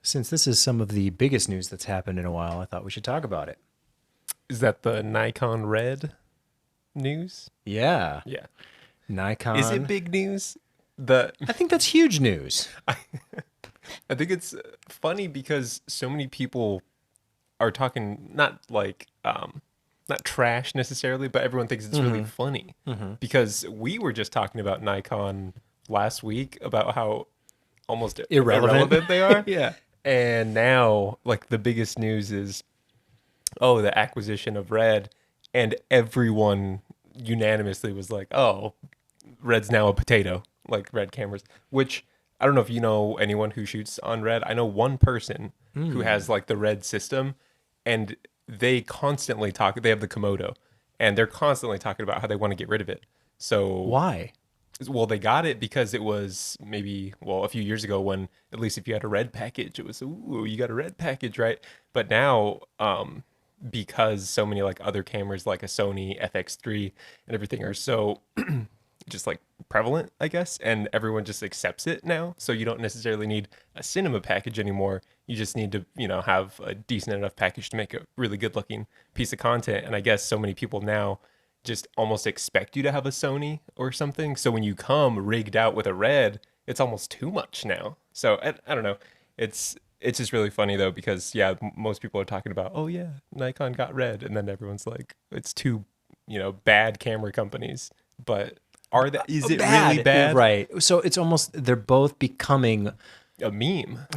Since this is some of the biggest news that's happened in a while, I thought we should talk about it. Is that the Nikon Red news? Yeah, Yeah. Is it Nikon. big news? The I think that's huge news. I think it's funny because so many people are talking not trash necessarily, but everyone thinks it's really funny because we were just talking about Nikon last week about how almost Irrelevant. irrelevant they are. Yeah. And now like the biggest news is the acquisition of Red, and everyone unanimously was like, "Oh, Red's now a potato," like Red cameras, which I don't know if you know anyone who shoots on Red. I know one person who has like the Red system, and they constantly talk. They have the Komodo, and they're constantly talking about how they want to get rid of it. So, Why? well, they got it because it was maybe, well, a few years ago when at least if you had a Red package, it was, ooh, you got a Red package, right? But now, because so many like other cameras like a Sony FX3 and everything are so just like prevalent, I guess, and everyone just accepts it now. So you don't necessarily need a cinema package anymore. You just need to, have a decent enough package to make a really good looking piece of content. And I guess so many people now just almost expect you to have a Sony or something. So when you come rigged out with a Red, it's almost too much now. So I don't know. It's just really funny though because yeah, most people are talking about, oh yeah, Nikon got Red, and then everyone's like, it's two, bad camera companies. But is it really bad? Right. So it's almost, they're both becoming, A meme.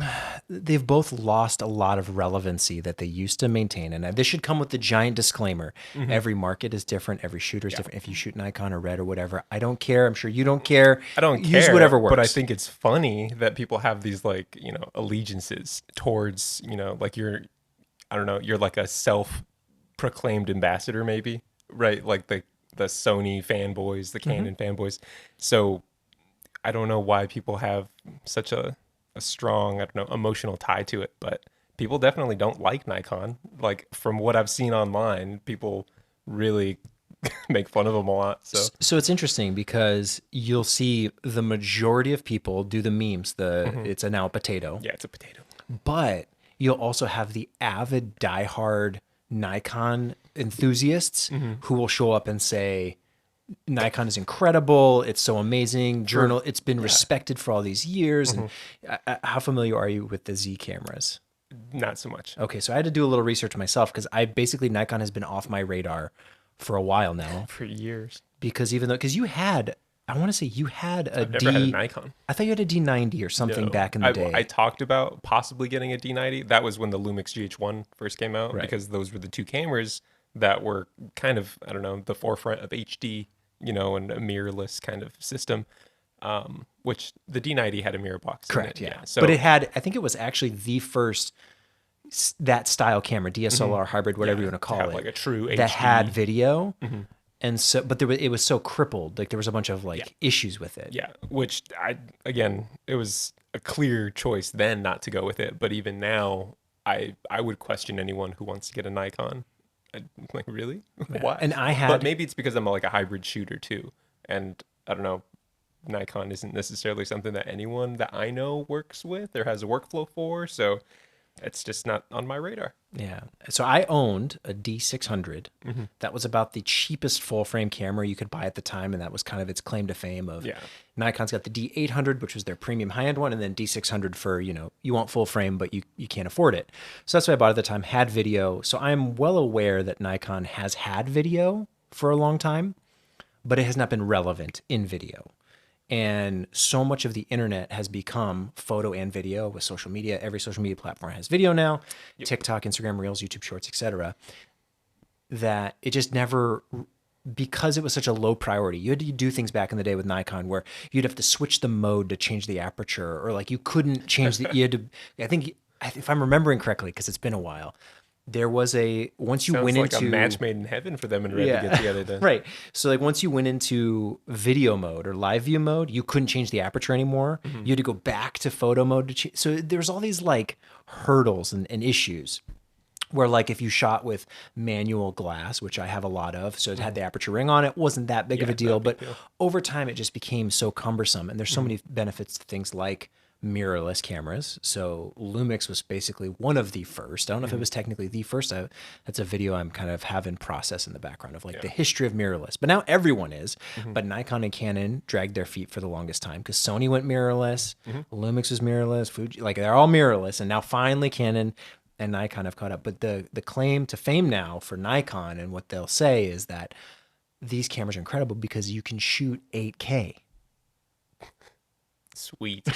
they've both lost a lot of relevancy that they used to maintain. And this should come with the giant disclaimer. Every market is different. Every shooter is different. If you shoot Nikon or Red or whatever, I don't care. I'm sure you don't care. I don't Use care, whatever works. but I think it's funny that people have these like, allegiances towards, like I don't know, you're like a self-proclaimed ambassador maybe, right? Like the Sony fanboys, the Canon fanboys. So I don't know why people have such a strong, I don't know, emotional tie to it, but people definitely don't like Nikon. Like from what I've seen online, people really make fun of them a lot. So it's interesting because you'll see the majority of people do the memes, it's a now a potato. yeah, it's a potato. But you'll also have the avid diehard Nikon enthusiasts who will show up and say, Nikon is incredible. It's so amazing. It's been respected for all these years. And how familiar are you with the Z cameras? Not so much. Okay, so I had to do a little research myself because Nikon has been off my radar for a while now. For years. Because you had, I want to say you had a I've never had a Nikon. I thought you had a D90 or something back in the day. I talked about possibly getting a D90. That was when the Lumix GH1 first came out, because those were the two cameras that were kind of, I don't know, the forefront of HD, and a mirrorless kind of system, which the D90 had a mirror box. Correct, in it. yeah. So, but it had, I think it was actually the first that style camera, DSLR hybrid, whatever you want to call have it, like a true that HD. had video. And so, but it was so crippled. Like there was a bunch of issues with it. Yeah, which it was a clear choice then not to go with it. But even now, I would question anyone who wants to get a Nikon. I'm like, really? Why? And but maybe it's because I'm like a hybrid shooter too, and I don't know. Nikon isn't necessarily something that anyone that I know works with or has a workflow for, so it's just not on my radar. Yeah. So I owned a D600. That was about the cheapest full frame camera you could buy at the time, and that was kind of its claim to fame of Nikon's got the D800, which was their premium high-end one, and then D600 for, you want full frame, but you can't afford it. So that's what I bought at the time, had video. So I'm well aware that Nikon has had video for a long time, but it has not been relevant in video. And so much of the internet has become photo and video with social media. Every social media platform has video now, TikTok, Instagram Reels, YouTube Shorts, etc. That it just never, because it was such a low priority. You had to do things back in the day with Nikon where you'd have to switch the mode to change the aperture, or like you couldn't change you had to, I think, if I'm remembering correctly, because it's been a while, there was once you went like into a match made in heaven for them and Red to get together then. Right. So like once you went into video mode or live view mode, you couldn't change the aperture anymore. You had to go back to photo mode to change. So there's all these like hurdles and issues where like if you shot with manual glass, which I have a lot of, so it had the aperture ring on it, wasn't that big of a deal. But over time it just became so cumbersome, and there's so many benefits to things like mirrorless cameras. So Lumix was basically one of the first. I don't know if it was technically the first. That's a video I'm kind of having process in the background of like the history of mirrorless. But now everyone is. But Nikon and Canon dragged their feet for the longest time because Sony went mirrorless, Lumix was mirrorless, Fuji, like they're all mirrorless, and now finally Canon and Nikon have caught up. But the claim to fame now for Nikon and what they'll say is that these cameras are incredible because you can shoot 8K. Sweet.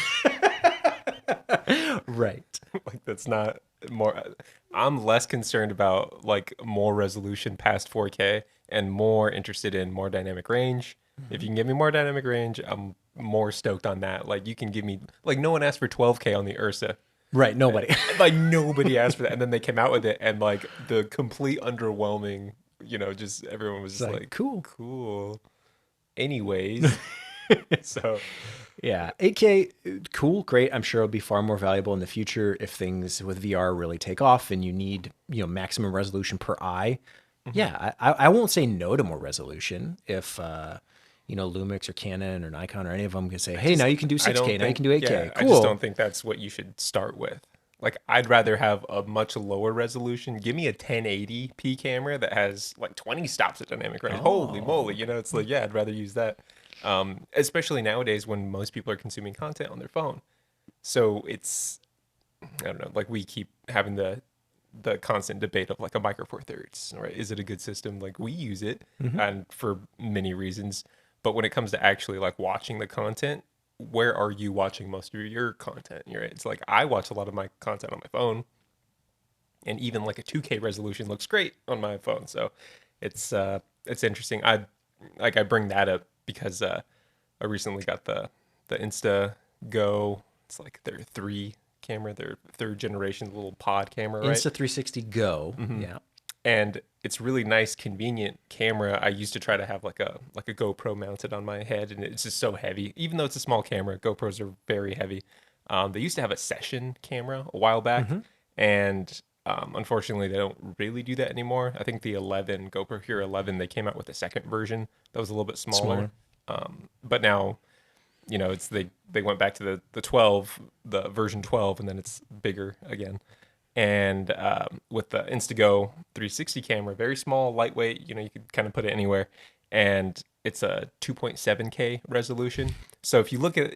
Right. Like that's not more. I'm less concerned about like more resolution past 4K and more interested in more dynamic range. If you can give me more dynamic range, I'm more stoked on that. Like you can give me like no one asked for 12K on the Ursa. Right. Nobody. Like nobody asked for that, and then they came out with it, and like the complete underwhelming. Just everyone was just like cool. Anyways, so. Yeah, 8K, cool, great. I'm sure it'll be far more valuable in the future if things with VR really take off and you need, maximum resolution per eye. Yeah, I won't say no to more resolution if, Lumix or Canon or Nikon or any of them can say, hey, now you can do 6K, now you can do 8K. Yeah, cool. I just don't think that's what you should start with. Like, I'd rather have a much lower resolution. Give me a 1080p camera that has like 20 stops at dynamic range. Holy moly, it's like, yeah, I'd rather use that. Especially nowadays when most people are consuming content on their phone. So it's, I don't know, like we keep having the constant debate of like a Micro Four Thirds, right? Is it a good system? Like we use it and for many reasons, but when it comes to actually like watching the content, where are you watching most of your content? Right? It's like I watch a lot of my content on my phone, and even like a 2K resolution looks great on my phone. So it's interesting. I bring that up because I recently got the Insta Go. It's like their 3 camera, their 3rd generation little pod camera, right? Insta 360 Go. Yeah. And it's really nice, convenient camera. I used to try to have like a GoPro mounted on my head, and it's just so heavy. Even though it's a small camera, GoPros are very heavy. They used to have a session camera a while back, and unfortunately, they don't really do that anymore. I think the GoPro Hero 11, they came out with a second version that was a little bit smaller. But now, it's they went back to the 12, the version 12, and then it's bigger again. And with the Instago 360 camera, very small, lightweight, you could kind of put it anywhere. And it's a 2.7K resolution. So if you look at,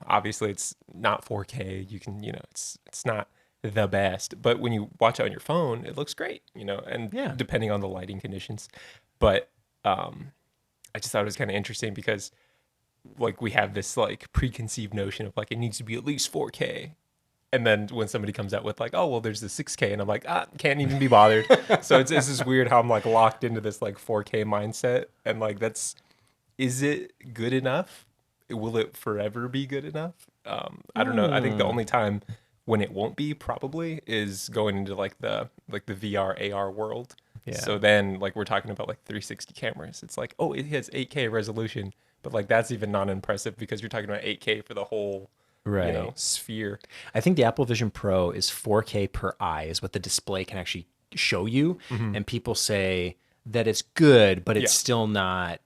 obviously it's not 4K. You can, it's not the best. But when you watch it on your phone, it looks great, and depending on the lighting conditions. But I just thought it was kind of interesting because like we have this like preconceived notion of like it needs to be at least 4K. And then when somebody comes out with like, oh, well, there's the 6K, and I'm like, can't even be bothered. So it's just weird how I'm like locked into this like 4K mindset. And like, is it good enough? Will it forever be good enough? I don't know. I think the only time when it won't be probably is going into like the VR AR world. Yeah. So then like we're talking about like 360 cameras. It's like, oh, it has 8K resolution, but like that's even not impressive because you're talking about 8K for the whole sphere. I think the Apple Vision Pro is 4K per eye is what the display can actually show you. And people say that it's good, but it's still not,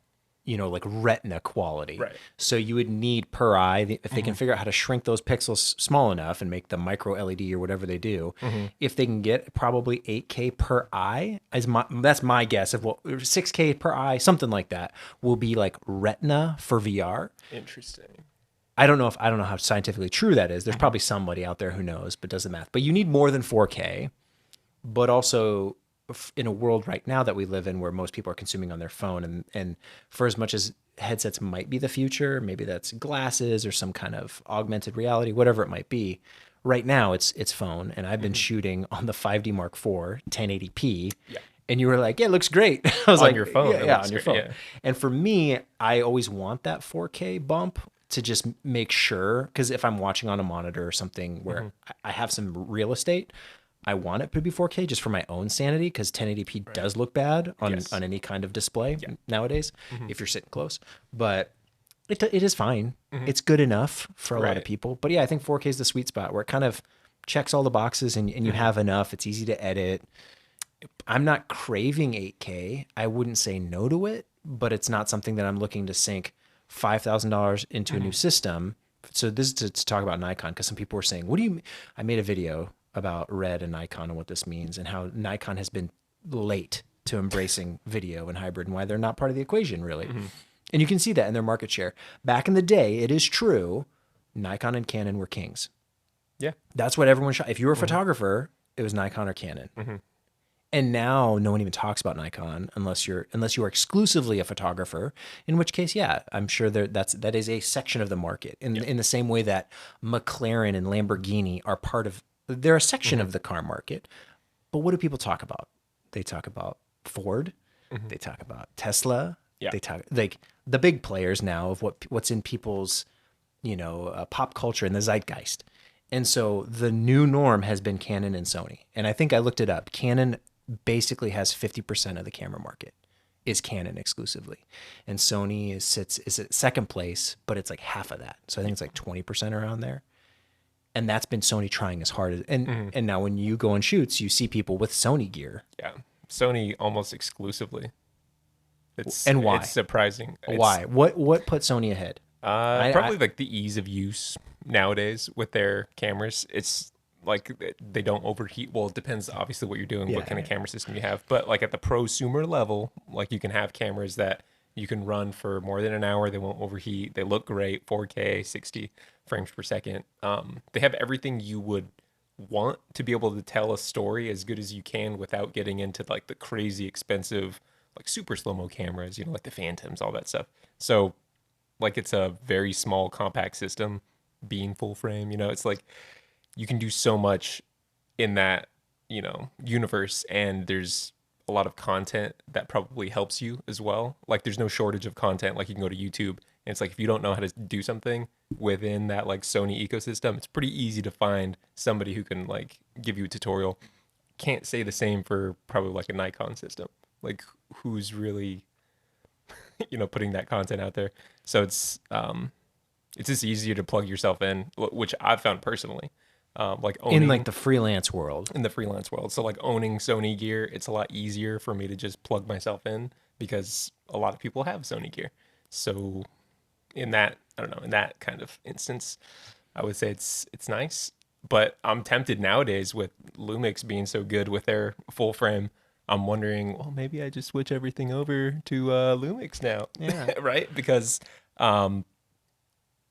like retina quality. Right. So you would need per eye, if they can figure out how to shrink those pixels small enough and make the micro LED or whatever they do, if they can get probably 8K per eye, that's my guess of what 6K per eye, something like that, will be like retina for VR. Interesting. I don't know how scientifically true that is. There's probably somebody out there who knows, but does the math. But you need more than 4K. But also in a world right now that we live in where most people are consuming on their phone, and for as much as headsets might be the future, maybe that's glasses or some kind of augmented reality, whatever it might be. Right now it's phone, and I've been shooting on the 5D Mark IV 1080p. Yeah. And you were like, yeah, it looks great. I was on like, your phone. Yeah, on your phone. Yeah. And for me, I always want that 4K bump to just make sure, because if I'm watching on a monitor or something where I have some real estate, I want it to be 4K just for my own sanity, because 1080p does look bad on any kind of display nowadays if you're sitting close. But it is fine. It's good enough for a lot of people. But yeah, I think 4K is the sweet spot where it kind of checks all the boxes and you have enough. It's easy to edit. I'm not craving 8K. I wouldn't say no to it, but it's not something that I'm looking to sink $5,000 into a new system So this is to talk about Nikon, because some people were saying, what do you mean? I made a video about Red and Nikon and what this means and how Nikon has been late to embracing video and hybrid and why they're not part of the equation, really. And you can see that in their market share. Back in the day, it is true, Nikon and Canon were kings. Yeah. That's what everyone shot. If you were a photographer, it was Nikon or Canon. And now no one even talks about Nikon unless you are exclusively a photographer, in which case, yeah, I'm sure that is a section of the market in the same way that McLaren and Lamborghini are they're a section of the car market. But what do people talk about? They talk about Ford. They talk about Tesla. They talk like the big players now of what's in people's, pop culture and the zeitgeist. And so the new norm has been Canon and Sony. And I think I looked it up. Canon basically has 50% of the camera market is Canon exclusively. And Sony is at second place, but it's like half of that. So I think it's like 20% around there. And that's been Sony trying as hard as, and now when you go on shoots, you see people with Sony gear. Yeah. Sony almost exclusively. And why? It's surprising. Why? What put Sony ahead? Probably like the ease of use nowadays with their cameras. It's like they don't overheat. Well, it depends obviously what you're doing, what kind of camera system you have. But like at the prosumer level, like you can have cameras that you can run for more than an hour. They won't overheat. They look great, 4K, 60 frames per second. They have everything you would want to be able to tell a story as good as you can without getting into like the crazy expensive, like super slow-mo cameras, like the Phantoms, all that stuff. So like it's a very small compact system being full frame, it's like you can do so much in that, universe, and there's a lot of content that probably helps you as well. Like there's no shortage of content. Like you can go to YouTube and it's like, if you don't know how to do something within that like Sony ecosystem, it's pretty easy to find somebody who can like give you a tutorial. Can't say the same for probably like a Nikon system. Like who's really, putting that content out there. So it's just easier to plug yourself in, which I've found personally. Like owning, in like the freelance world. In the freelance world. So like owning Sony gear, it's a lot easier for me to just plug myself in because a lot of people have Sony gear. So in that, I don't know, in that kind of instance, I would say it's nice. But I'm tempted nowadays with Lumix being so good with their full frame. I'm wondering, well, maybe I just switch everything over to Lumix now. Yeah. Right? Because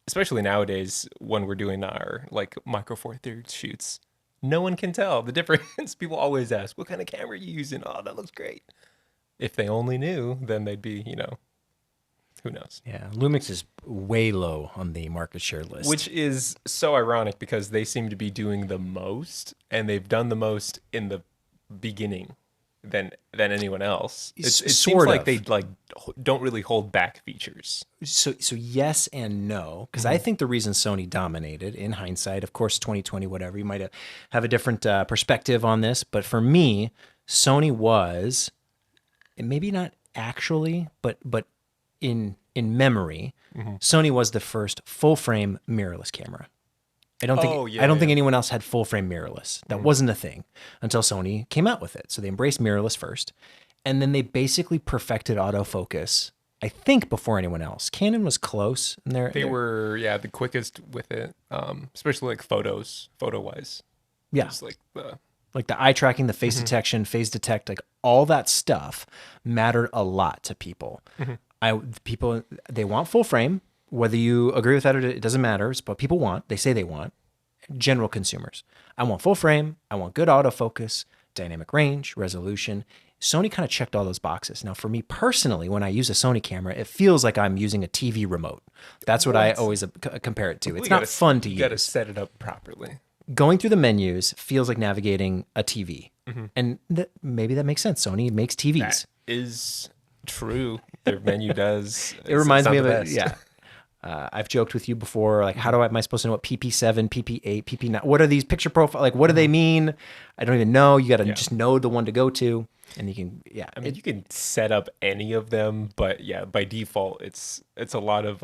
especially nowadays when we're doing our like micro four thirds shoots, no one can tell the difference. People always ask, what kind of camera are you using? Oh, that looks great. If they only knew, then they'd be, who knows? Yeah, Lumix is way low on the market share list. Which is so ironic because they seem to be doing the most, and they've done the most in the beginning than anyone else. It seems like they like don't really hold back features. So yes and no, because I think the reason Sony dominated in hindsight, of course, 2020, whatever, you might have a different perspective on this, but for me, Sony was, and maybe not actually, but in memory, Sony was the first full frame mirrorless camera. I don't think anyone else had full frame mirrorless. That wasn't a thing until Sony came out with it. So they embraced mirrorless first, and then they basically perfected autofocus, I think, before anyone else. Canon was close, and they were the quickest with it, especially like photo wise. Yeah, like the eye tracking, the face detection, phase detect, like all that stuff mattered a lot to people. People, they want full frame. Whether you agree with that or it doesn't matter. It's what people want. They say they want. General consumers. I want full frame. I want good autofocus, dynamic range, resolution. Sony kind of checked all those boxes. Now, for me personally, when I use a Sony camera, it feels like I'm using a TV remote. That's what I always compare it to. It's not fun to use. You got to set it up properly. Going through the menus feels like navigating a TV. And maybe that makes sense. Sony makes TVs. That is true. Their menu does. It reminds me of it. Yeah. I've joked with you before, like, how am I supposed to know what PP7, PP8, PP9, what are these picture profile, like, what do they mean? I don't even know. You got to just know the one to go to, and you can, I mean, you can set up any of them, but yeah, by default, it's a lot of,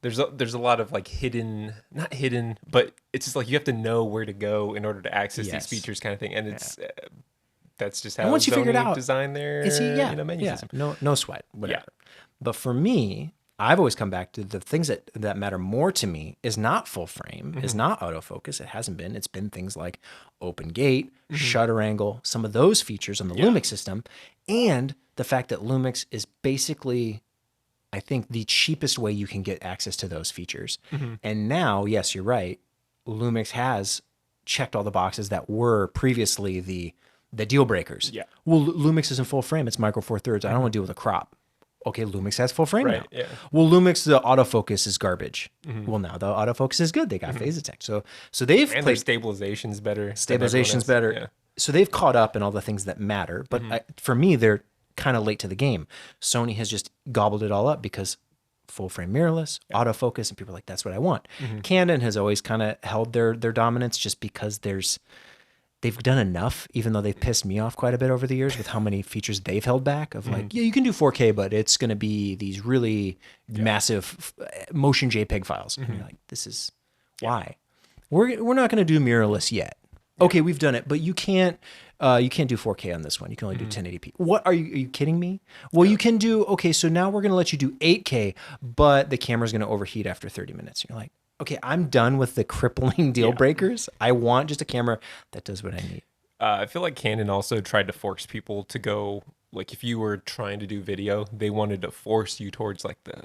there's a lot of like not hidden, but it's just like you have to know where to go in order to access these features kind of thing. And it's, that's just how once you figure it out, design their menu system. No sweat, whatever. Yeah. But for me, I've always come back to the things that matter more to me is not full frame, is not autofocus. It hasn't been. It's been things like open gate, shutter angle, some of those features on the Lumix system, and the fact that Lumix is basically, I think, the cheapest way you can get access to those features. And now, yes, you're right, Lumix has checked all the boxes that were previously the deal breakers. Yeah. Well, Lumix isn't full frame. It's micro four thirds. I don't want to deal with a crop. Okay, Lumix has full frame now. Yeah. Well, Lumix, the autofocus is garbage. Well, now the autofocus is good. They got phase detect. So they've And their stabilization's better. Stabilization's better. Yeah. So they've caught up in all the things that matter. But for me, they're kind of late to the game. Sony has just gobbled it all up because full frame mirrorless, autofocus, and people are like, that's what I want. Canon has always kind of held their dominance just because they've done enough, even though they've pissed me off quite a bit over the years with how many features they've held back of like, yeah, you can do 4K, but it's going to be these really massive motion JPEG files. And you're like, this is why we're not going to do mirrorless yet. Okay, we've done it, but you can't do 4K on this one. You can only do 1080p. What are you kidding me? Well, you can do, okay, so now we're going to let you do 8K, but the camera's going to overheat after 30 minutes. And you're like, okay, I'm done with the crippling deal breakers. I want just a camera that does what I need. I feel like Canon also tried to force people to go, like if you were trying to do video, they wanted to force you towards like the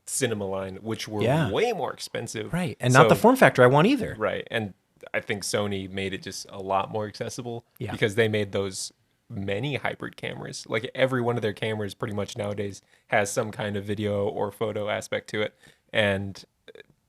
cinema line, which were way more expensive. Right, and not the form factor I want either. Right, and I think Sony made it just a lot more accessible because they made those many hybrid cameras. Like every one of their cameras pretty much nowadays has some kind of video or photo aspect to it. And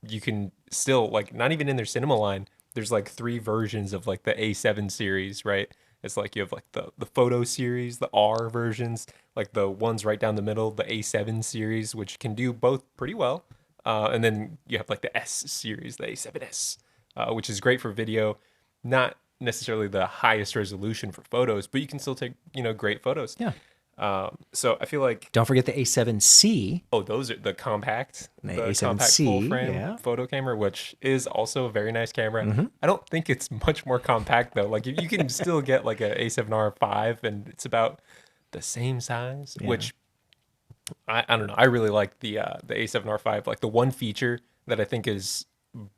you can still, like, not even in their cinema line, there's like 3 versions of like the A7 series, right? It's like you have like the photo series, the R versions, like the ones right down the middle, the A7 series, which can do both pretty well. And then you have like the S series, the A7S, which is great for video, not necessarily the highest resolution for photos, but you can still take, great photos. Yeah. So I feel like, don't forget the A7C. Oh, those are the compact, the A7C, compact full frame photo camera, which is also a very nice camera. I don't think it's much more compact though. Like you can still get like a A7R5 and it's about the same size, which I don't know. I really like the A7R5. Like the one feature that I think is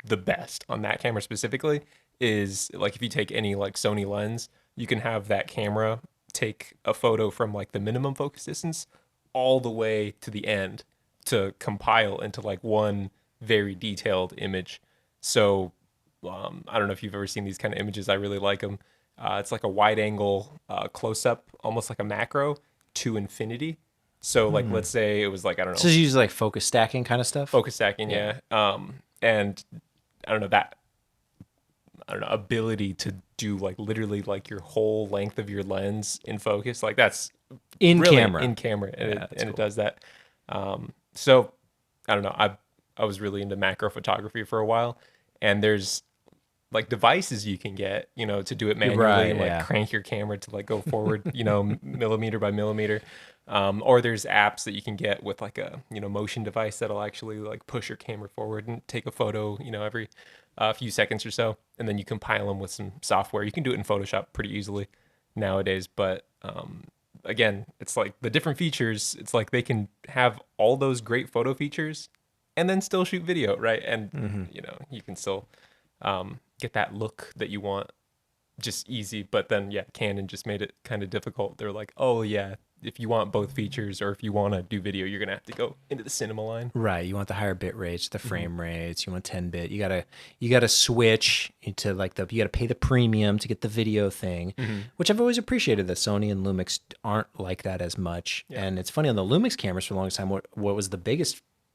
the best on that camera specifically is like if you take any like Sony lens, you can have that camera take a photo from like the minimum focus distance all the way to the end to compile into like one very detailed image. So I don't know if you've ever seen these kind of images. I really like them. It's like a wide angle close up, almost like a macro to infinity. So like let's say it was like, I don't know. So you use like focus stacking kind of stuff? Focus stacking, yeah. And I don't know, that ability to do like literally like your whole length of your lens in focus, like that's in really camera, and cool. It does that. So I don't know, I was really into macro photography for a while, and there's like devices you can get, to do it manually, and like crank your camera to like go forward, millimeter by millimeter. Or there's apps that you can get with like a, motion device that'll actually like push your camera forward and take a photo, every few seconds or so. And then you compile them with some software. You can do it in Photoshop pretty easily nowadays. But again, it's like the different features. It's like they can have all those great photo features and then still shoot video, right? And, you can still get that look that you want just easy. But then, Canon just made it kind of difficult. They're like, oh, yeah, if you want both features or if you want to do video, you're going to have to go into the cinema line. Right. You want the higher bit rates, the frame rates, you want 10-bit. You got to switch into like you got to pay the premium to get the video thing, which I've always appreciated that Sony and Lumix aren't like that as much. Yeah. And it's funny, on the Lumix cameras for the longest time, what was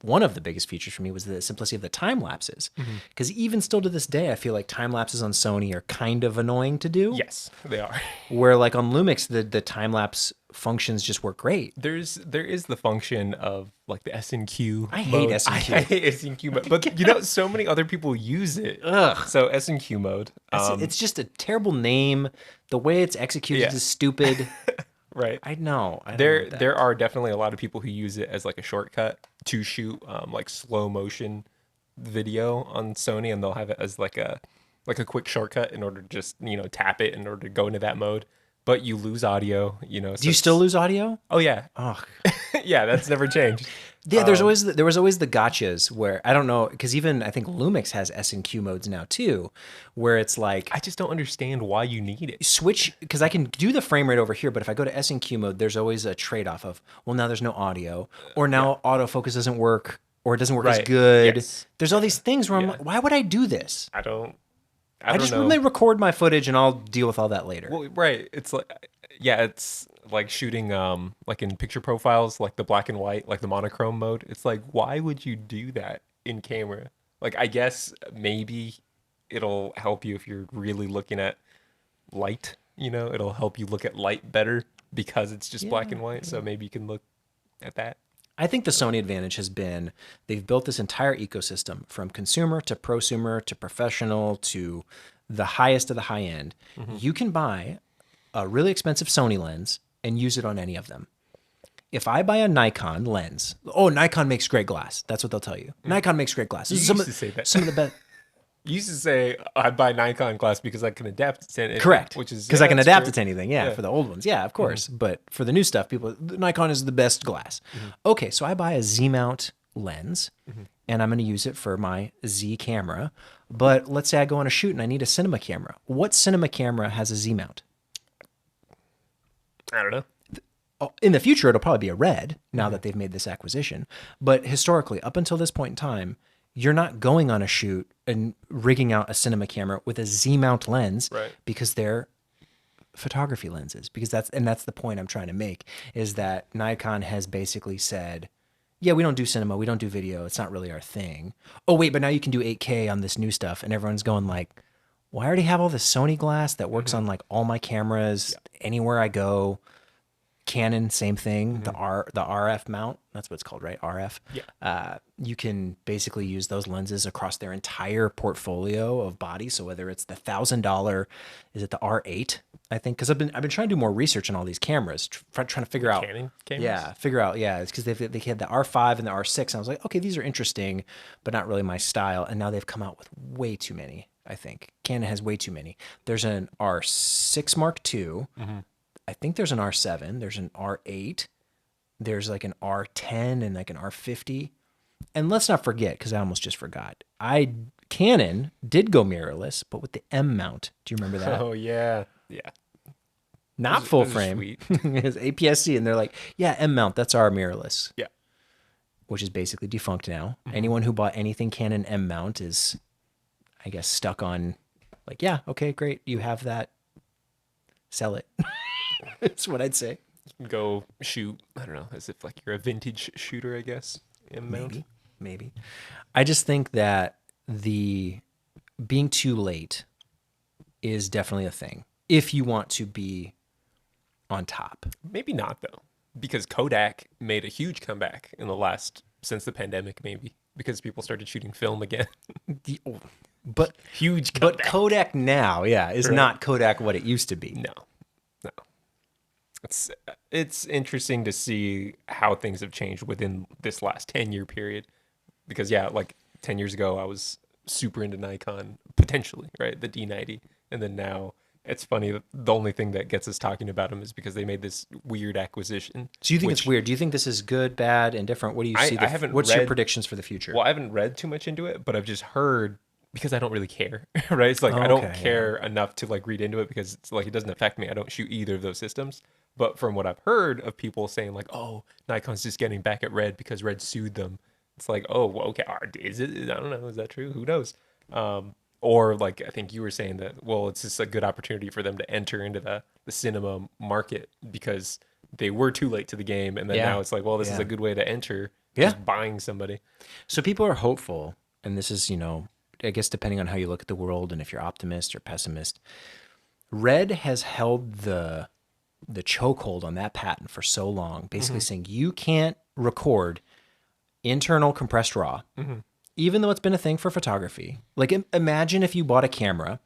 one of the biggest features for me was the simplicity of the time lapses. Because even still to this day, I feel like time lapses on Sony are kind of annoying to do. Yes, they are. Where like on Lumix, the time lapse functions just work great. There is the function of like the S&Q. I hate S&Q. I hate S&Q mode, but so many other people use it. Ugh. So S&Q mode. It's just a terrible name. The way it's executed is stupid. Right. I know. There are definitely a lot of people who use it as like a shortcut to shoot like slow motion video on Sony, and they'll have it as like a quick shortcut in order to just tap it in order to go into that mode. But you lose audio, Do you still lose audio? Oh yeah. Oh, Yeah, that's never changed. Yeah, there was always the gotchas where I don't know, because even I think Lumix has S and Q modes now too, where it's like I just don't understand why you need it. switch, because I can do the frame rate over here, but if I go to S and Q mode, there's always a trade off of, well, now there's no audio, or now autofocus doesn't work, or it doesn't work as good. Yes. There's all these things where I'm like, why would I do this? I don't I just know. really record my footage and I'll deal with all that later. Well, right. It's like, yeah, it's like shooting, like in picture profiles, like the black and white, like the monochrome mode. It's like, why would you do that in camera? Like, I guess maybe it'll help you if you're really looking at light, it'll help you look at light better because it's just black and white. So maybe you can look at that. I think the Sony advantage has been they've built this entire ecosystem from consumer to prosumer to professional to the highest of the high end. You can buy a really expensive Sony lens and use it on any of them. If I buy a Nikon lens, Nikon makes great glass. That's what they'll tell you. Nikon makes great glass. You used to say that. Some of the best. You used to say I buy Nikon glass because I can adapt to anything. Correct. Which is because I can adapt great. it to anything. Yeah, for the old ones. Yeah, of course. But for the new stuff, Nikon is the best glass. Okay, so I buy a Z mount lens and I'm going to use it for my Z camera. But let's say I go on a shoot and I need a cinema camera. What cinema camera has a Z mount? I don't know. In the future, it'll probably be a Red now that they've made this acquisition. But historically, up until this point in time, you're not going on a shoot and rigging out a cinema camera with a Z mount lens because they're photography lenses. Because that's the point I'm trying to make, is that Nikon has basically said, yeah, we don't do cinema, we don't do video, it's not really our thing. Oh wait, but now you can do 8K on this new stuff, and everyone's going like, well, I already have all this Sony glass that works on like all my cameras anywhere I go. Canon, same thing. The RF mount, that's what it's called, right? RF. Yeah. You can basically use those lenses across their entire portfolio of bodies. So whether it's the $1,000, is it the R8? I think, because I've been trying to do more research on all these cameras, trying to figure out. Canon cameras? Yeah, figure out. Yeah, it's because they had the R5 and the R6. And I was like, okay, these are interesting, but not really my style. And now they've come out with way too many. I think Canon has way too many. There's an R6 Mark II. I think there's an R7, there's an R8, there's like an R10 and like an R50. And let's not forget, because I almost just forgot, Canon did go mirrorless, but with the M mount. Do you remember that? Oh, yeah. Yeah. Not full frame. It's APS-C, and they're like, yeah, M mount, that's our mirrorless. Yeah. Which is basically defunct now. Anyone who bought anything Canon M mount is, I guess, stuck on like, yeah, okay, great, you have that. Sell it. That's what I'd say. Go shoot, I don't know, as if like you're a vintage shooter, I guess. Maybe. I just think that the being too late is definitely a thing if you want to be on top. Maybe not though, because Kodak made a huge comeback since the pandemic, maybe because people started shooting film again. But huge comeback. But Kodak now, is not Kodak what it used to be. No. It's interesting to see how things have changed within this last 10-year period. Because, like 10 years ago, I was super into Nikon, potentially, right? The D90. And then now, it's funny, the only thing that gets us talking about them is because they made this weird acquisition. So you think it's weird? Do you think this is good, bad, and different? What do you see? What's your predictions for the future? Well, I haven't read too much into it, but I've just heard, because I don't really care, right? It's like I don't care enough to like read into it because it's like it doesn't affect me. I don't shoot either of those systems. But from what I've heard of people saying like, oh, Nikon's just getting back at Red because Red sued them. It's like, oh, well, okay, is it? I don't know. Is that true? Who knows? Or like I think you were saying that, well, it's just a good opportunity for them to enter into the cinema market because they were too late to the game. And then now it's like, well, this is a good way to enter just buying somebody. So people are hopeful. And this is, I guess depending on how you look at the world and if you're optimist or pessimist, Red has held the chokehold on that patent for so long, basically saying you can't record internal compressed RAW, even though it's been a thing for photography. Like imagine if you bought a camera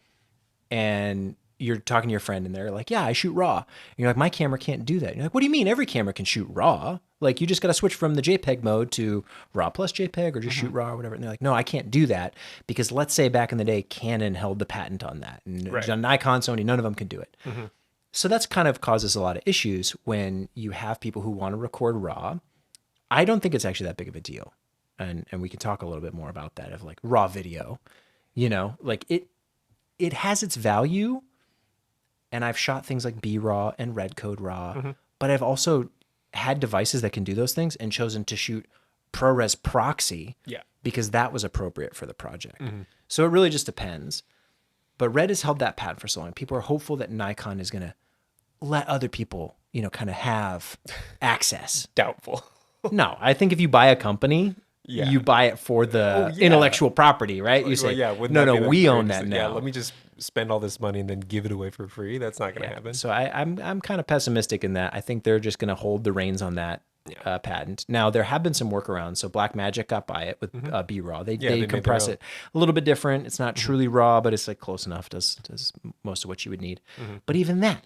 and you're talking to your friend and they're like, yeah, I shoot RAW. And you're like, my camera can't do that. And you're like, what do you mean? Every camera can shoot RAW. Like you just got to switch from the JPEG mode to RAW plus JPEG or just shoot RAW or whatever. And they're like, no, I can't do that because let's say back in the day, Canon held the patent on that. And Nikon, Sony, none of them can do it. So that's kind of causes a lot of issues when you have people who want to record RAW I don't think it's actually that big of a deal. And we can talk a little bit more about that of like raw video, like it has its value. And I've shot things like B-RAW and Red Code RAW, but I've also had devices that can do those things and chosen to shoot ProRes proxy because that was appropriate for the project. So it really just depends. But Red has held that patent for so long. People are hopeful that Nikon is going to let other people, kind of have access. Doubtful. No, I think if you buy a company, you buy it for the intellectual property, right? You say, no, we own that now. Yeah, let me just spend all this money and then give it away for free. That's not going to happen. So I'm kind of pessimistic in that. I think they're just going to hold the reins on that patent. Now, there have been some workarounds. So Blackmagic got by it with B-RAW. They compress it a little bit different. It's not truly raw, but it's like close enough. Does most of what you would need. But even that,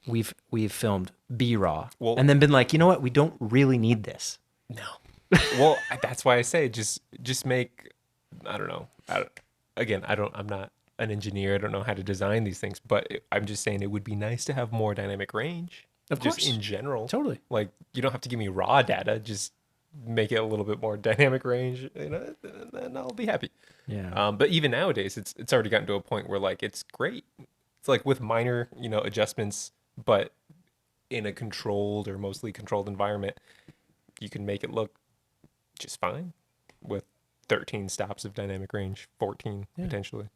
we've filmed B-RAW and then been like, you know what? We don't really need this. No. Well, that's why I say just make, I don't know. I'm not an engineer. I don't know how to design these things, but I'm just saying it would be nice to have more dynamic range. Of course. Just in general. Totally. Like, you don't have to give me raw data. Just make it a little bit more dynamic range, then I'll be happy. Yeah. But even nowadays, it's already gotten to a point where like it's great. It's like with minor, adjustments, but in a controlled or mostly controlled environment, you can make it look just fine with 13 stops of dynamic range, 14 potentially.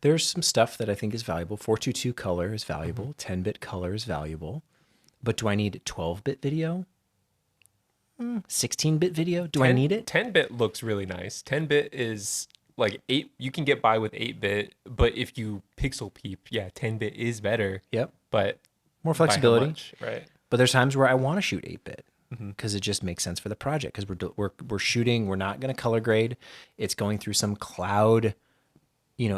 There's some stuff that I think is valuable. 422 color is valuable. 10-bit color is valuable. But do I need 12-bit video? 16-bit video? Do I need it? 10-bit looks really nice. 10-bit is like 8. You can get by with 8-bit, but if you pixel peep, 10-bit is better. Yep. But more flexibility. Much, right. But there's times where I want to shoot 8-bit. Because it just makes sense for the project. Because we're shooting, we're not going to color grade. It's going through some cloud,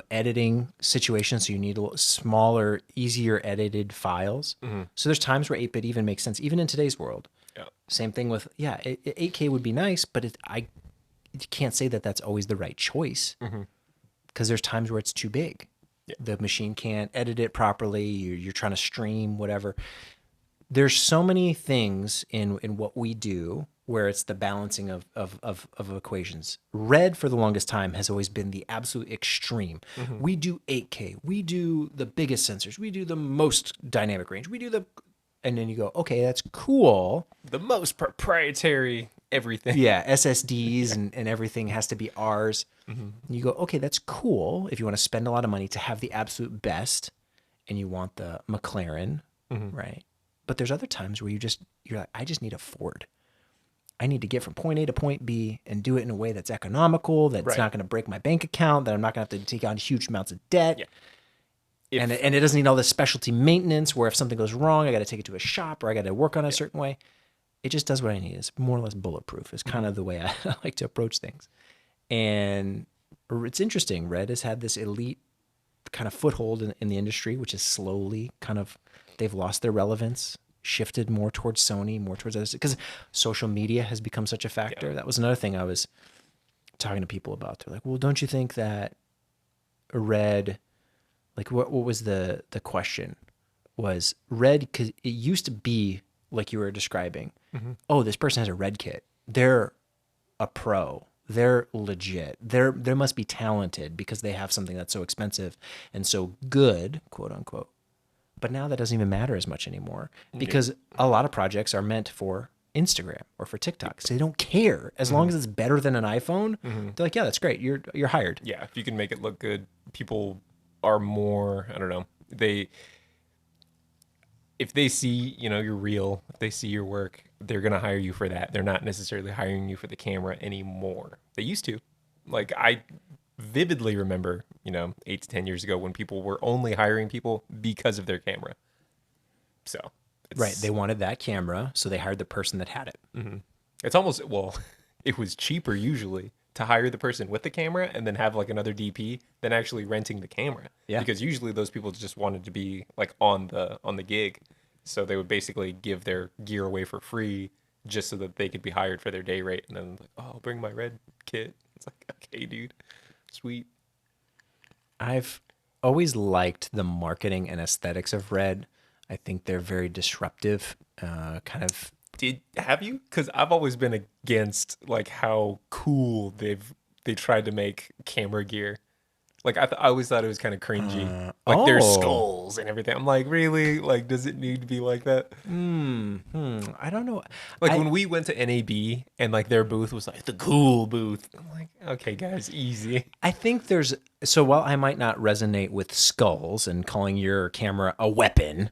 editing situation. So you need a little smaller, easier edited files. So there's times where 8-bit even makes sense, even in today's world. Yeah. Same thing with 8K would be nice, but you can't say that that's always the right choice. Because there's times where it's too big. Yeah. The machine can't edit it properly. You're trying to stream whatever. There's so many things in what we do where it's the balancing of equations. Red for the longest time has always been the absolute extreme. We do 8K. We do the biggest sensors. We do the most dynamic range. And then you go, okay, that's cool. The most proprietary everything. Yeah, SSDs and everything has to be ours. You go, okay, that's cool if you want to spend a lot of money to have the absolute best and you want the McLaren, right? But there's other times where you're like, I just need a Ford. I need to get from point A to point B and do it in a way that's economical, that's not going to break my bank account, that I'm not going to have to take on huge amounts of debt. Yeah. And it doesn't need all this specialty maintenance where if something goes wrong, I got to take it to a shop or I got to work on it a certain way. It just does what I need. It's more or less bulletproof. It's kind of the way I like to approach things. And it's interesting. Red has had this elite kind of foothold in the industry, which is slowly kind of, they've lost their relevance, shifted more towards Sony, more towards others, because social media has become such a factor. That was another thing I was talking to people about. They're like, well, don't you think that Red, like what was the question? Was Red, because it used to be like you were describing, oh, this person has a Red kit. They're a pro. They're legit. They must be talented because they have something that's so expensive and so good, quote unquote. But now that doesn't even matter as much anymore because a lot of projects are meant for Instagram or for TikTok. So they don't care. As long as it's better than an iPhone, they're like, yeah, that's great. You're hired. Yeah, if you can make it look good, people are more, I don't know. If they see, you're real, if they see your work, they're going to hire you for that. They're not necessarily hiring you for the camera anymore. They used to. Like I vividly remember, 8 to 10 years ago when people were only hiring people because of their camera. So, right. They wanted that camera, so they hired the person that had it. It's almost, it was cheaper usually to hire the person with the camera and then have like another DP than actually renting the camera. Yeah. Because usually those people just wanted to be like on the gig. So they would basically give their gear away for free just so that they could be hired for their day rate. And then like, oh, I'll bring my Red kit. It's like, okay, dude, sweet. I've always liked the marketing and aesthetics of Red. I think they're very disruptive, kind of Have you? Because I've always been against like how cool they tried to make camera gear. Like I always thought it was kind of cringy. Like there's skulls and everything. I'm like, really? Like, does it need to be like that? I don't know. Like when we went to NAB and like their booth was like the cool booth. I'm like, okay, guys, easy. I think there's so while I might not resonate with skulls and calling your camera a weapon,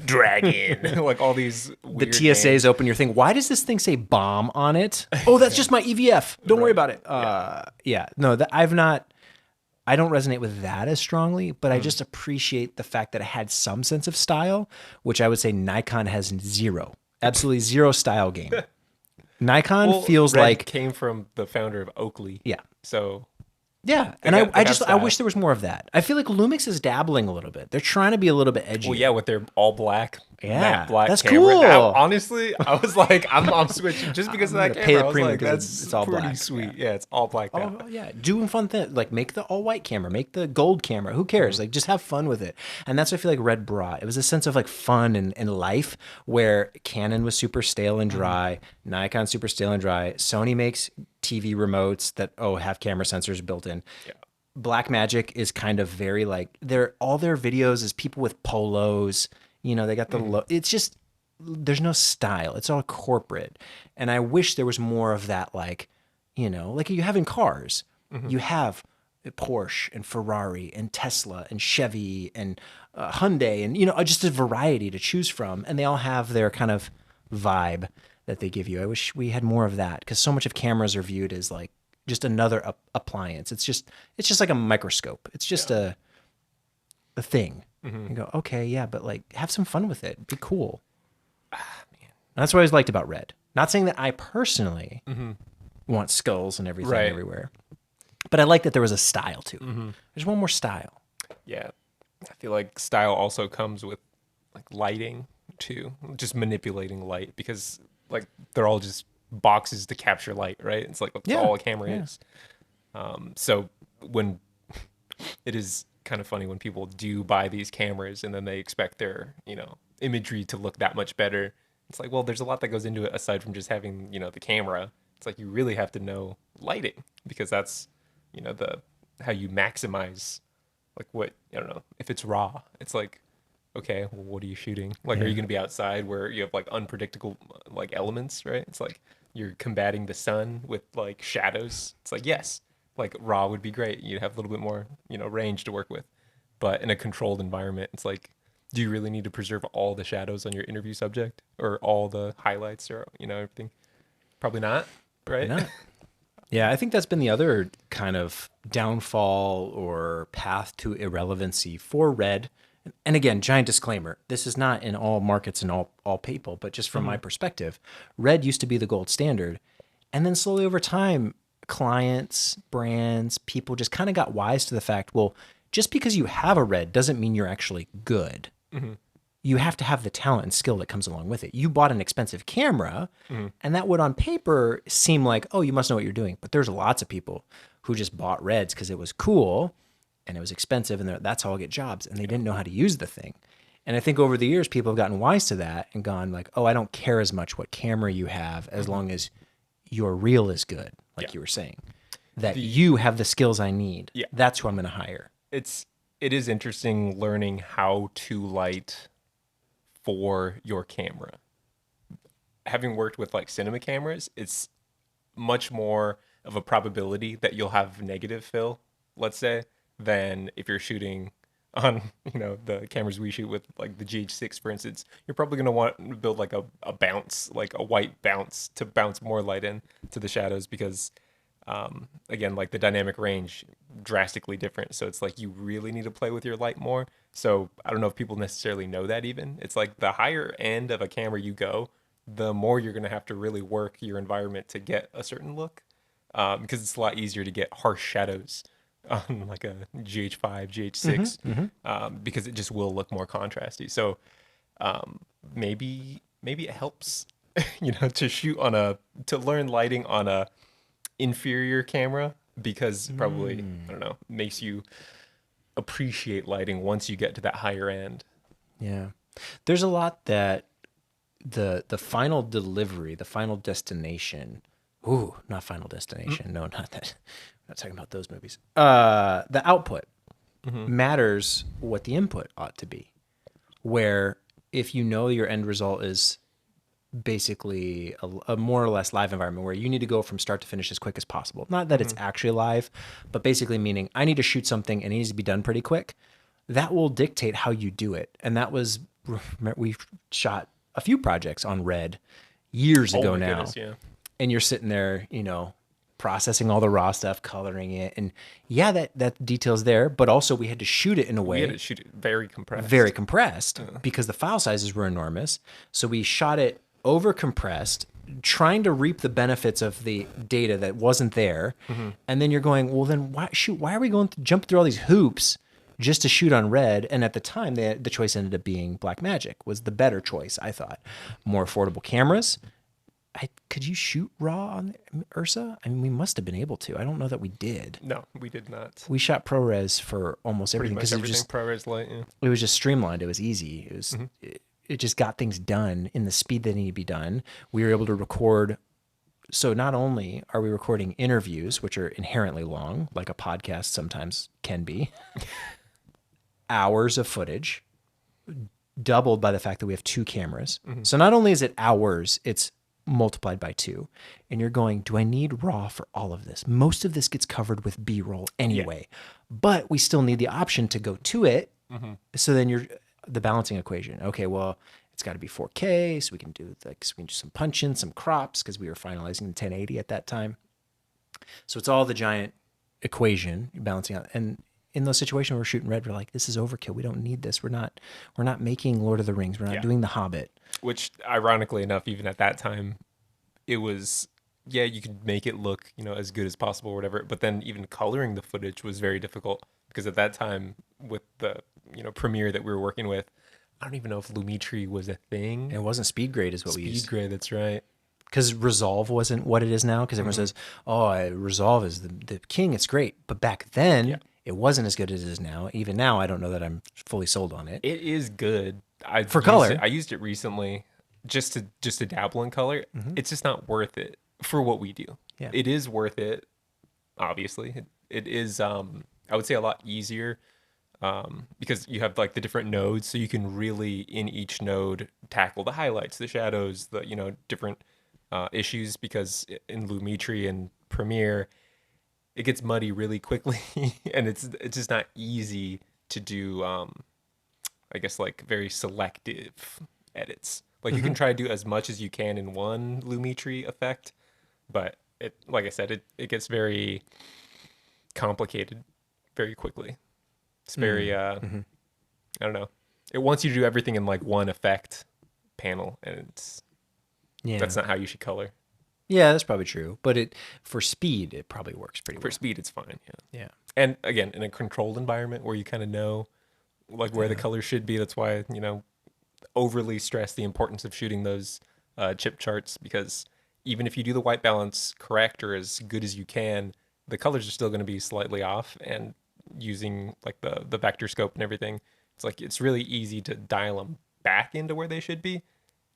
dragon, Like all these weird the TSAs names. open your thing. Why does this thing say bomb on it? Oh, that's just my EVF. Don't worry about it. Yeah, no, I don't resonate with that as strongly, but I just appreciate the fact that it had some sense of style, which I would say Nikon has zero, absolutely zero style game. Nikon feels Red like came from the founder of Oakley. yeah. So Yeah, They and have I style. wish there was more of that. I feel like Lumix is dabbling a little bit. They're trying to be a little bit edgy. well, yeah, with their all black, Yeah, matte black that's camera. cool. Now, honestly, I was like, I'm switching just because of I'm that gonna pay camera. the I was premium like, because that's it's all pretty black. sweet. Yeah. It's all black now. Oh yeah, doing fun things like make the all white camera, make the gold camera. Who cares? Like just have fun with it. And that's what I feel like Red brought. It was a sense of like fun and life where Canon was super stale and dry, Nikon super stale and dry. Sony makes TV remotes that have camera sensors built in. Yeah. Blackmagic is kind of very like all their videos is people with polos. You know, they got the it's just there's no style. It's all corporate. And I wish there was more of that like, you know, like you have in cars. You have Porsche and Ferrari and Tesla and Chevy and Hyundai and you know, just a variety to choose from and they all have their kind of vibe that they give you. I wish we had more of that cuz so much of cameras are viewed as like just another appliance. It's just like a microscope. It's just a thing. You go, okay, yeah, but like have some fun with it. Be cool. That's what I always liked about Red. Not saying that I personally want skulls and everything Right. everywhere, but I like that there was a style to it. There's one more style. Yeah. I feel like style also comes with like lighting too, just manipulating light because like they're all just boxes to capture light, right? It's like that's Yeah, all a camera yeah. is. So when it is kind of funny when people do buy these cameras and then they expect their, you know, imagery to look that much better. It's like, well, there's a lot that goes into it aside from just having, you know, the camera. It's like you really have to know lighting because that's, you know, how you maximize like what, I don't know, if it's raw, it's like, okay, well, what are you shooting? Like, are you going to be outside where you have like unpredictable like elements, right? It's like you're combating the sun with like shadows. It's like, yes, like raw would be great. You'd have a little bit more, you know, range to work with. But in a controlled environment, it's like, do you really need to preserve all the shadows on your interview subject or all the highlights or, you know, everything? Probably not, right? Not. Yeah, I think that's been the other kind of downfall or path to irrelevancy for Red. And again, giant disclaimer, this is not in all markets and all people, but just from my perspective, Red used to be the gold standard. And then slowly over time, clients, brands, people just kind of got wise to the fact, well, just because you have a Red doesn't mean you're actually good. You have to have the talent and skill that comes along with it. You bought an expensive camera, and that would on paper seem like, oh, you must know what you're doing. But there's lots of people who just bought Reds because it was cool and it was expensive, and that's how I'll get jobs. And they didn't know how to use the thing. And I think over the years, people have gotten wise to that and gone like, oh, I don't care as much what camera you have as long as your reel is good, like you were saying. That you have the skills I need. Yeah. That's who I'm going to hire. It is interesting learning how to light for your camera. Having worked with like cinema cameras, it's much more of a probability that you'll have negative fill, let's say, than if you're shooting on, you know, the cameras we shoot with, like the GH6, for instance. You're probably going to want to build like a bounce, like a white bounce to bounce more light in to the shadows because, again, like the dynamic range drastically different. So it's like you really need to play with your light more. So I don't know if people necessarily know that even. It's like the higher end of a camera you go, the more you're going to have to really work your environment to get a certain look. Because it's a lot easier to get harsh shadows on like a GH5, GH6, because it just will look more contrasty. So maybe it helps, you know, to learn lighting on a inferior camera because probably, I don't know, makes you appreciate lighting once you get to that higher end. Yeah. There's a lot that the final delivery, the final destination. Ooh, not Final Destination. No, not that. I'm not talking about those movies. The output matters what the input ought to be. Where if you know your end result is basically a more or less live environment where you need to go from start to finish as quick as possible. Not that it's actually live, but basically meaning I need to shoot something and it needs to be done pretty quick. That will dictate how you do it. And that was, we shot a few projects on Red years ago now. Goodness, yeah. And you're sitting there, you know, processing all the raw stuff, coloring it. And yeah, that detail's there, but also we had to shoot it in a way. We had to shoot it very compressed. Very compressed because the file sizes were enormous. So we shot it over compressed, trying to reap the benefits of the data that wasn't there. And then you're going, well, then why are we going to jump through all these hoops just to shoot on Red? And at the time, the choice ended up being Blackmagic was the better choice, I thought. More affordable cameras. Could you shoot RAW on Ursa? I mean, we must have been able to. I don't know that we did. No, we did not. We shot ProRes for almost everything because it was just ProRes Lite. Yeah. It was just streamlined. It was easy. It was. It just got things done in the speed that needed to be done. We were able to record. So not only are we recording interviews, which are inherently long, like a podcast sometimes can be, hours of footage, doubled by the fact that we have two cameras. So not only is it hours, it's multiplied by 2. And you're going, do I need RAW for all of this? Most of this gets covered with B-roll anyway, but we still need the option to go to it. So then you're the balancing equation. Okay, well, it's got to be 4K, so we can do some punch-in, some crops, because we were finalizing the 1080 at that time. So it's all the giant equation you're balancing out. And in those situations where we're shooting Red, we're like, this is overkill. We don't need this. We're not making Lord of the Rings. We're not doing The Hobbit. Which, ironically enough, even at that time, it was, you could make it look, as good as possible or whatever. But then even coloring the footage was very difficult because at that time with the, Premiere that we were working with, I don't even know if Lumetri was a thing. It wasn't speed grade is what we used. Speed grade, that's right. Because Resolve wasn't what it is now. Because everyone says, Resolve is the king. It's great. But back then, it wasn't as good as it is now. Even now, I don't know that I'm fully sold on it. It is good. For color. I used it recently just to dabble in color. It's just not worth it for what we do. Yeah. It is worth it, obviously. It is, I would say, a lot easier because you have like the different nodes, so you can really in each node tackle the highlights, the shadows, the different issues. Because in Lumetri and Premiere, it gets muddy really quickly, and it's just not easy to do. I guess like very selective edits. Like you can try to do as much as you can in one Lumetri effect, but it, like I said, it gets very complicated very quickly. It's very I don't know. It wants you to do everything in like one effect panel, and that's not how you should color. Yeah, that's probably true. But for speed, it probably works pretty well. For speed, it's fine. Yeah. And again, in a controlled environment where you kind of know like where the color should be, that's why overly stress the importance of shooting those chip charts, because even if you do the white balance correct or as good as you can, the colors are still going to be slightly off. And using like the vector scope and everything, it's really easy to dial them back into where they should be,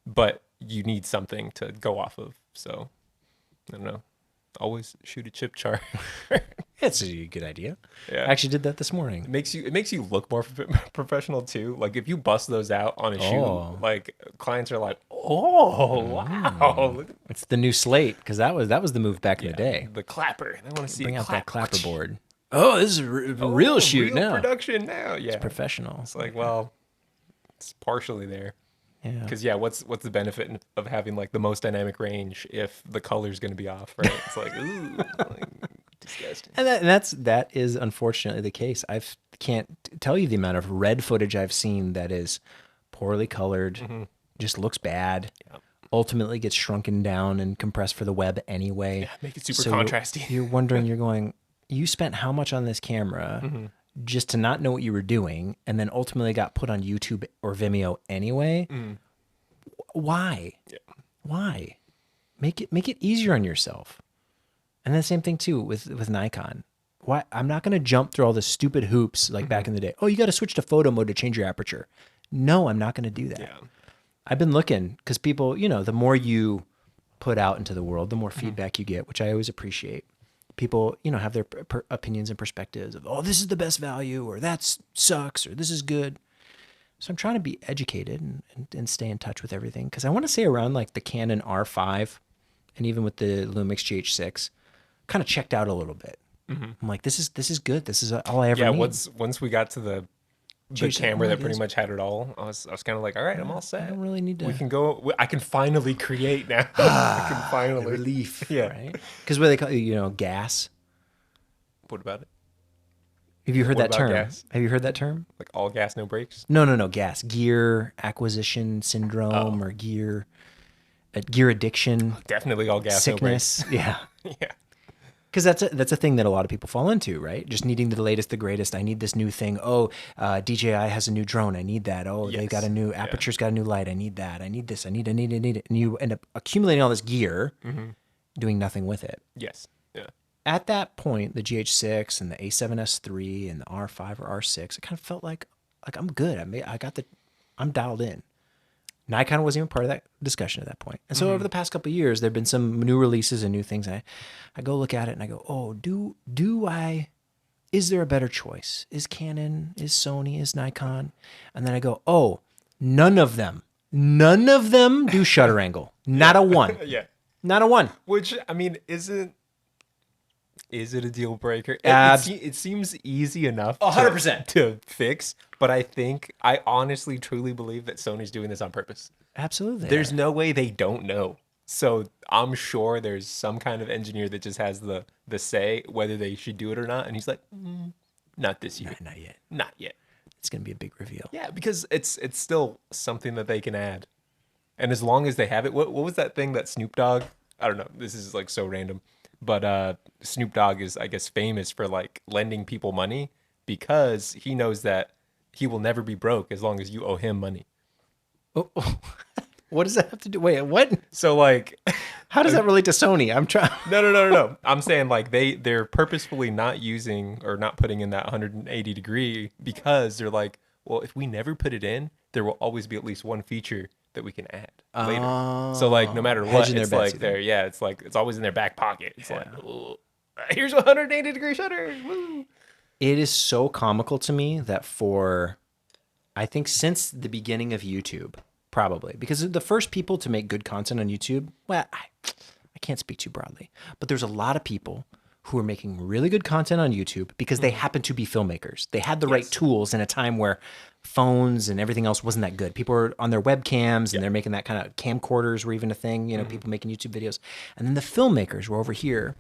but you need something to go off of. So I don't know. Always shoot a chip chart. It's a good idea. Yeah. I actually did that this morning. It makes you look more professional too. Like if you bust those out on a shoot, like clients are like, "Oh, wow!" It's the new slate, because that was the move back in the day. The clapper. I want to see bring out that clapper board. Oh, this is a real shoot now. Production now. Yeah, it's professional. It's like, well, it's partially there. Yeah. Because what's the benefit of having like the most dynamic range if the color's going to be off, right? It's like, ooh, like, disgusting. And that is unfortunately the case. I can't tell you the amount of Red footage I've seen that is poorly colored, just looks bad. Yeah. Ultimately gets shrunken down and compressed for the web anyway. Yeah, make it super contrasty. You're wondering, you're going, you spent how much on this camera just to not know what you were doing, and then ultimately got put on YouTube or Vimeo anyway? Why? Yeah. Why? Make it easier on yourself. And the same thing too with Nikon. Why? I'm not going to jump through all the stupid hoops like back in the day. Oh, you got to switch to photo mode to change your aperture. No, I'm not going to do that. Yeah. I've been looking because people, the more you put out into the world, the more feedback you get, which I always appreciate. People, have their opinions and perspectives of, oh, this is the best value, or that sucks, or this is good. So I'm trying to be educated and stay in touch with everything. Because I want to say around like the Canon R5 and even with the Lumix GH6, kind of checked out a little bit. I'm like, this is good. This is all I ever need. Yeah, once we got to the camera that pretty much had it all, I was kind of like, all right, I'm all set. I don't really need to. We can go. I can finally create now. I can finally relief. Yeah, right. Because what they call gas. What about it? Have you heard that term? Gas? Have you heard that term? Like all gas, no brakes? No, gas. Gear acquisition syndrome or gear addiction. Definitely all gas, sickness. No brakes. Yeah. Yeah. Because that's a thing that a lot of people fall into, right? Just needing the latest, the greatest. I need this new thing. Oh, DJI has a new drone. I need that. Oh, they've got a new Aperture's got a new light. I need that. I need this. I need it. And you end up accumulating all this gear, doing nothing with it. Yes. Yeah. At that point, the GH6 and the A7S III and the R5 or R6, it kind of felt like I'm good. I'm dialed in. Nikon wasn't even part of that discussion at that point. And so over the past couple of years, there have been some new releases and new things. And I go look at it and I go, oh, is there a better choice? Is Canon, is Sony, is Nikon? And then I go, oh, none of them do shutter angle. Not a one. Yeah. Not a one. Which, I mean, is it a deal breaker? It seems easy enough 100% to fix, but I honestly, truly believe that Sony's doing this on purpose. Absolutely. There's no way they don't know. So I'm sure there's some kind of engineer that just has the say whether they should do it or not. And he's like, not this year. Not yet. Not yet. It's going to be a big reveal. Yeah, because it's still something that they can add. And as long as they have it, what was that thing that Snoop Dogg? I don't know. This is like so random. But Snoop Dogg is, I guess, famous for like lending people money because he knows that he will never be broke as long as you owe him money. Oh. What does that have to do? Wait, what? So like, how does that relate to Sony? I'm trying. No. I'm saying like they're purposefully not using or not putting in that 180 degree because they're like, well, if we never put it in, there will always be at least one feature that we can add later. So like no matter what, it's like it's always in their back pocket. It's like, oh, here's a 180 degree shutter. Woo. It is so comical to me that I think since the beginning of YouTube, probably because the first people to make good content on YouTube, well, I can't speak too broadly, but there's a lot of people who are making really good content on YouTube because they happen to be filmmakers. They had the right tools in a time where phones and everything else wasn't that good. People were on their webcams and they're making that kind of camcorders were even a thing, people making YouTube videos. And then the filmmakers were over here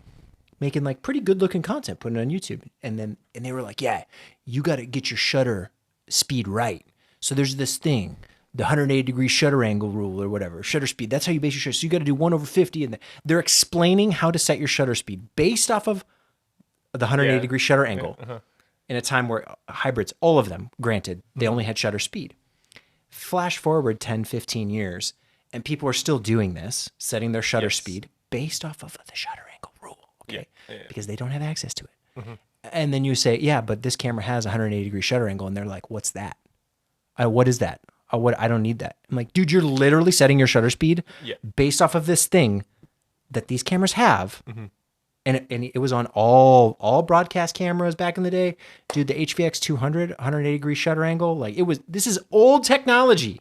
making like pretty good looking content, putting it on YouTube. And they were like, yeah, you got to get your shutter speed right. So there's this thing, the 180 degree shutter angle rule or whatever, shutter speed. That's how you base your shutter. So you got to do 1/50. And they're explaining how to set your shutter speed based off of the 180 degree shutter angle in a time where hybrids, all of them, granted, they only had shutter speed. Flash forward 10, 15 years, and people are still doing this, setting their shutter speed based off of the shutter angle rule, okay? Because they don't have access to it. And then you say, yeah, but this camera has a 180 degree shutter angle, and they're like, what's that? What is that? I don't need that. I'm like, dude, you're literally setting your shutter speed based off of this thing that these cameras have. And it was on all broadcast cameras back in the day. Dude, the HVX 200, 180 degree shutter angle, like this is old technology.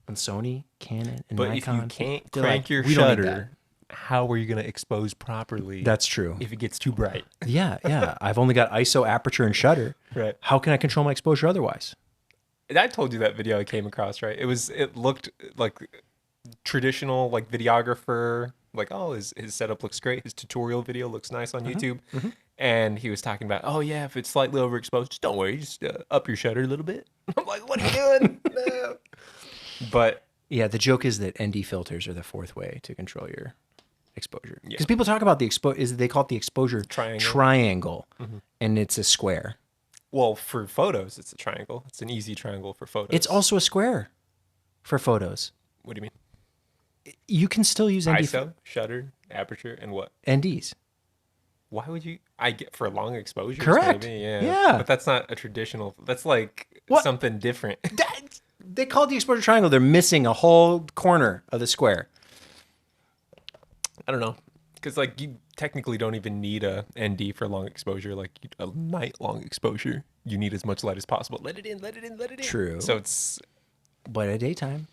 On Sony, Canon, and Nikon. But if you can't crank your shutter, how are you going to expose properly? That's true. If it gets too bright. Yeah. I've only got ISO, aperture, and shutter. Right. How can I control my exposure otherwise? I told you that video I came across, right? It looked like traditional, like videographer, like, oh, his setup looks great. His tutorial video looks nice on YouTube. And he was talking about, oh yeah, if it's slightly overexposed, just don't worry, just up your shutter a little bit. I'm like, what are you doing? No. But yeah, the joke is that ND filters are the fourth way to control your exposure. Because people talk about they call it the exposure triangle, and it's a square. Well, for photos, it's a triangle. It's an easy triangle for photos. It's also a square for photos. What do you mean? You can still use ND. ISO, shutter, aperture, and what? NDs. Why would you? I get for long exposures. Correct. Maybe, yeah. But that's not a traditional. That's like something different. they call it the exposure triangle. They're missing a whole corner of the square. I don't know. Because, like, you technically don't even need a ND for long exposure. Like, a night-long exposure, you need as much light as possible. Let it in, let it in, let it in. True. So it's... But at daytime.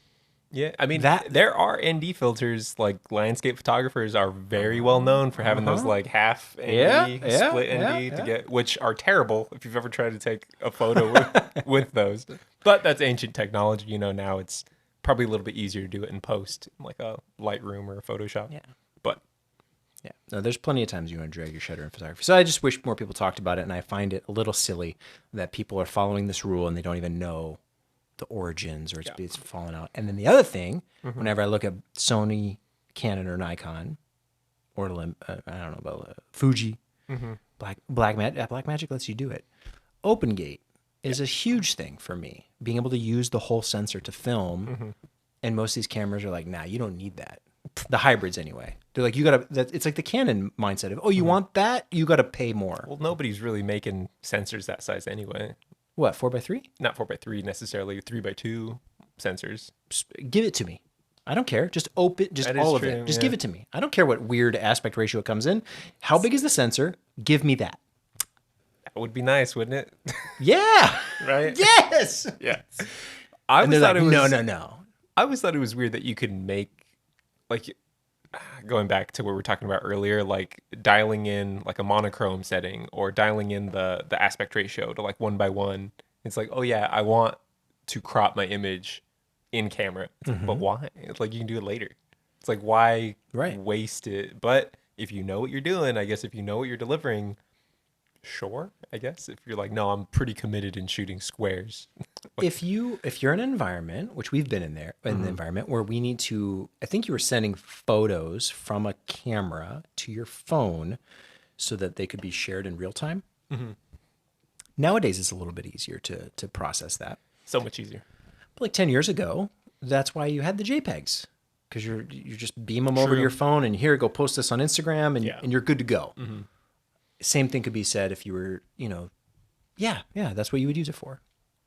Yeah, I mean, there are ND filters. Like, landscape photographers are very well known for having those, like, half ND, split ND to get... Which are terrible if you've ever tried to take a photo with those. But that's ancient technology. You know, now it's probably a little bit easier to do it in post, like a Lightroom or a Photoshop. Yeah. But... Yeah, no, there's plenty of times you want to drag your shutter in photography. So I just wish more people talked about it, and I find it a little silly that people are following this rule and they don't even know the origins or it's fallen out. And then the other thing, whenever I look at Sony, Canon, or Nikon, or I don't know about Fuji, Blackmagic lets you do it. OpenGate is a huge thing for me. Being able to use the whole sensor to film, and most of these cameras are like, nah, you don't need that. The hybrids anyway. They're like, you gotta, it's like the Canon mindset of, oh, you want that? You gotta pay more. Well, nobody's really making sensors that size anyway. What, 4x3? Not 4x3 necessarily, 3x2 sensors. Give it to me. I don't care. Just open, just all of it. Just give it to me. I don't care what weird aspect ratio it comes in. How big is the sensor? Give me that. That would be nice, wouldn't it? Yeah. Right? Yes. Yes. I always thought it was no. I always thought it was weird that you could make, like, going back to what we were talking about earlier, like dialing in like a monochrome setting or dialing in the aspect ratio to like 1:1. It's like, oh yeah, I want to crop my image in camera. It's like, but why? It's like, you can do it later. It's like, why waste it? But if you know what you're doing, I guess if you know what you're delivering, sure, I guess. If you're like, no, I'm pretty committed in shooting squares. If you're in an environment, which we've been in there, in the environment where we need to, I think you were sending photos from a camera to your phone so that they could be shared in real time. Nowadays, it's a little bit easier to process that. So much easier. But like 10 years ago, that's why you had the JPEGs, because you just beam them over your phone and here, go post this on Instagram and you're good to go. Same thing could be said if you were, that's what you would use it for,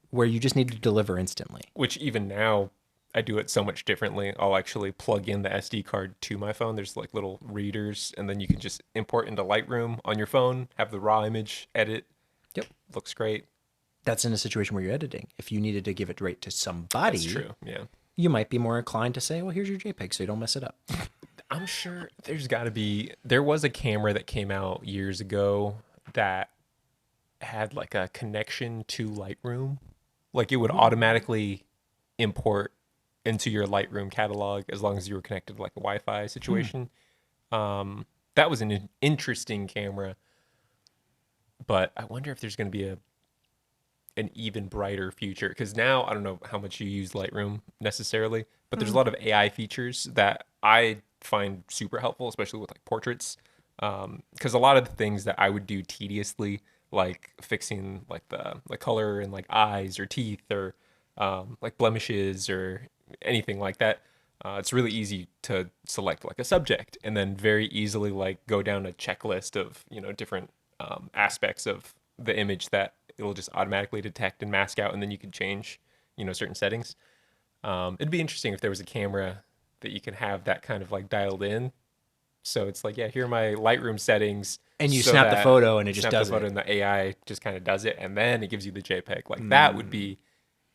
where you just need to deliver instantly. Which even now, I do it so much differently. I'll actually plug in the SD card to my phone. There's like little readers, and then you can just import into Lightroom on your phone, have the raw image, edit. Yep. Looks great. That's in a situation where you're editing. If you needed to give it right to somebody, that's true. Yeah. You might be more inclined to say, well, here's your JPEG so you don't mess it up. I'm sure there was a camera that came out years ago that had like a connection to Lightroom. Like it would automatically import into your Lightroom catalog as long as you were connected to like a Wi-Fi situation. That was an interesting camera, but I wonder if there's going to be an even brighter future, because now I don't know how much you use Lightroom necessarily, but there's a lot of AI features that I find super helpful, especially with like portraits, because a lot of the things that I would do tediously, like fixing like the color and like eyes or teeth or like blemishes or anything like that, it's really easy to select like a subject and then very easily like go down a checklist of different aspects of the image that it'll just automatically detect and mask out, and then you can change certain settings. It'd be interesting if there was a camera that you can have that kind of like dialed in. So it's like, yeah, here are my Lightroom settings. And you snap the photo and it just does it. And the AI just kind of does it. And then it gives you the JPEG. Like that would be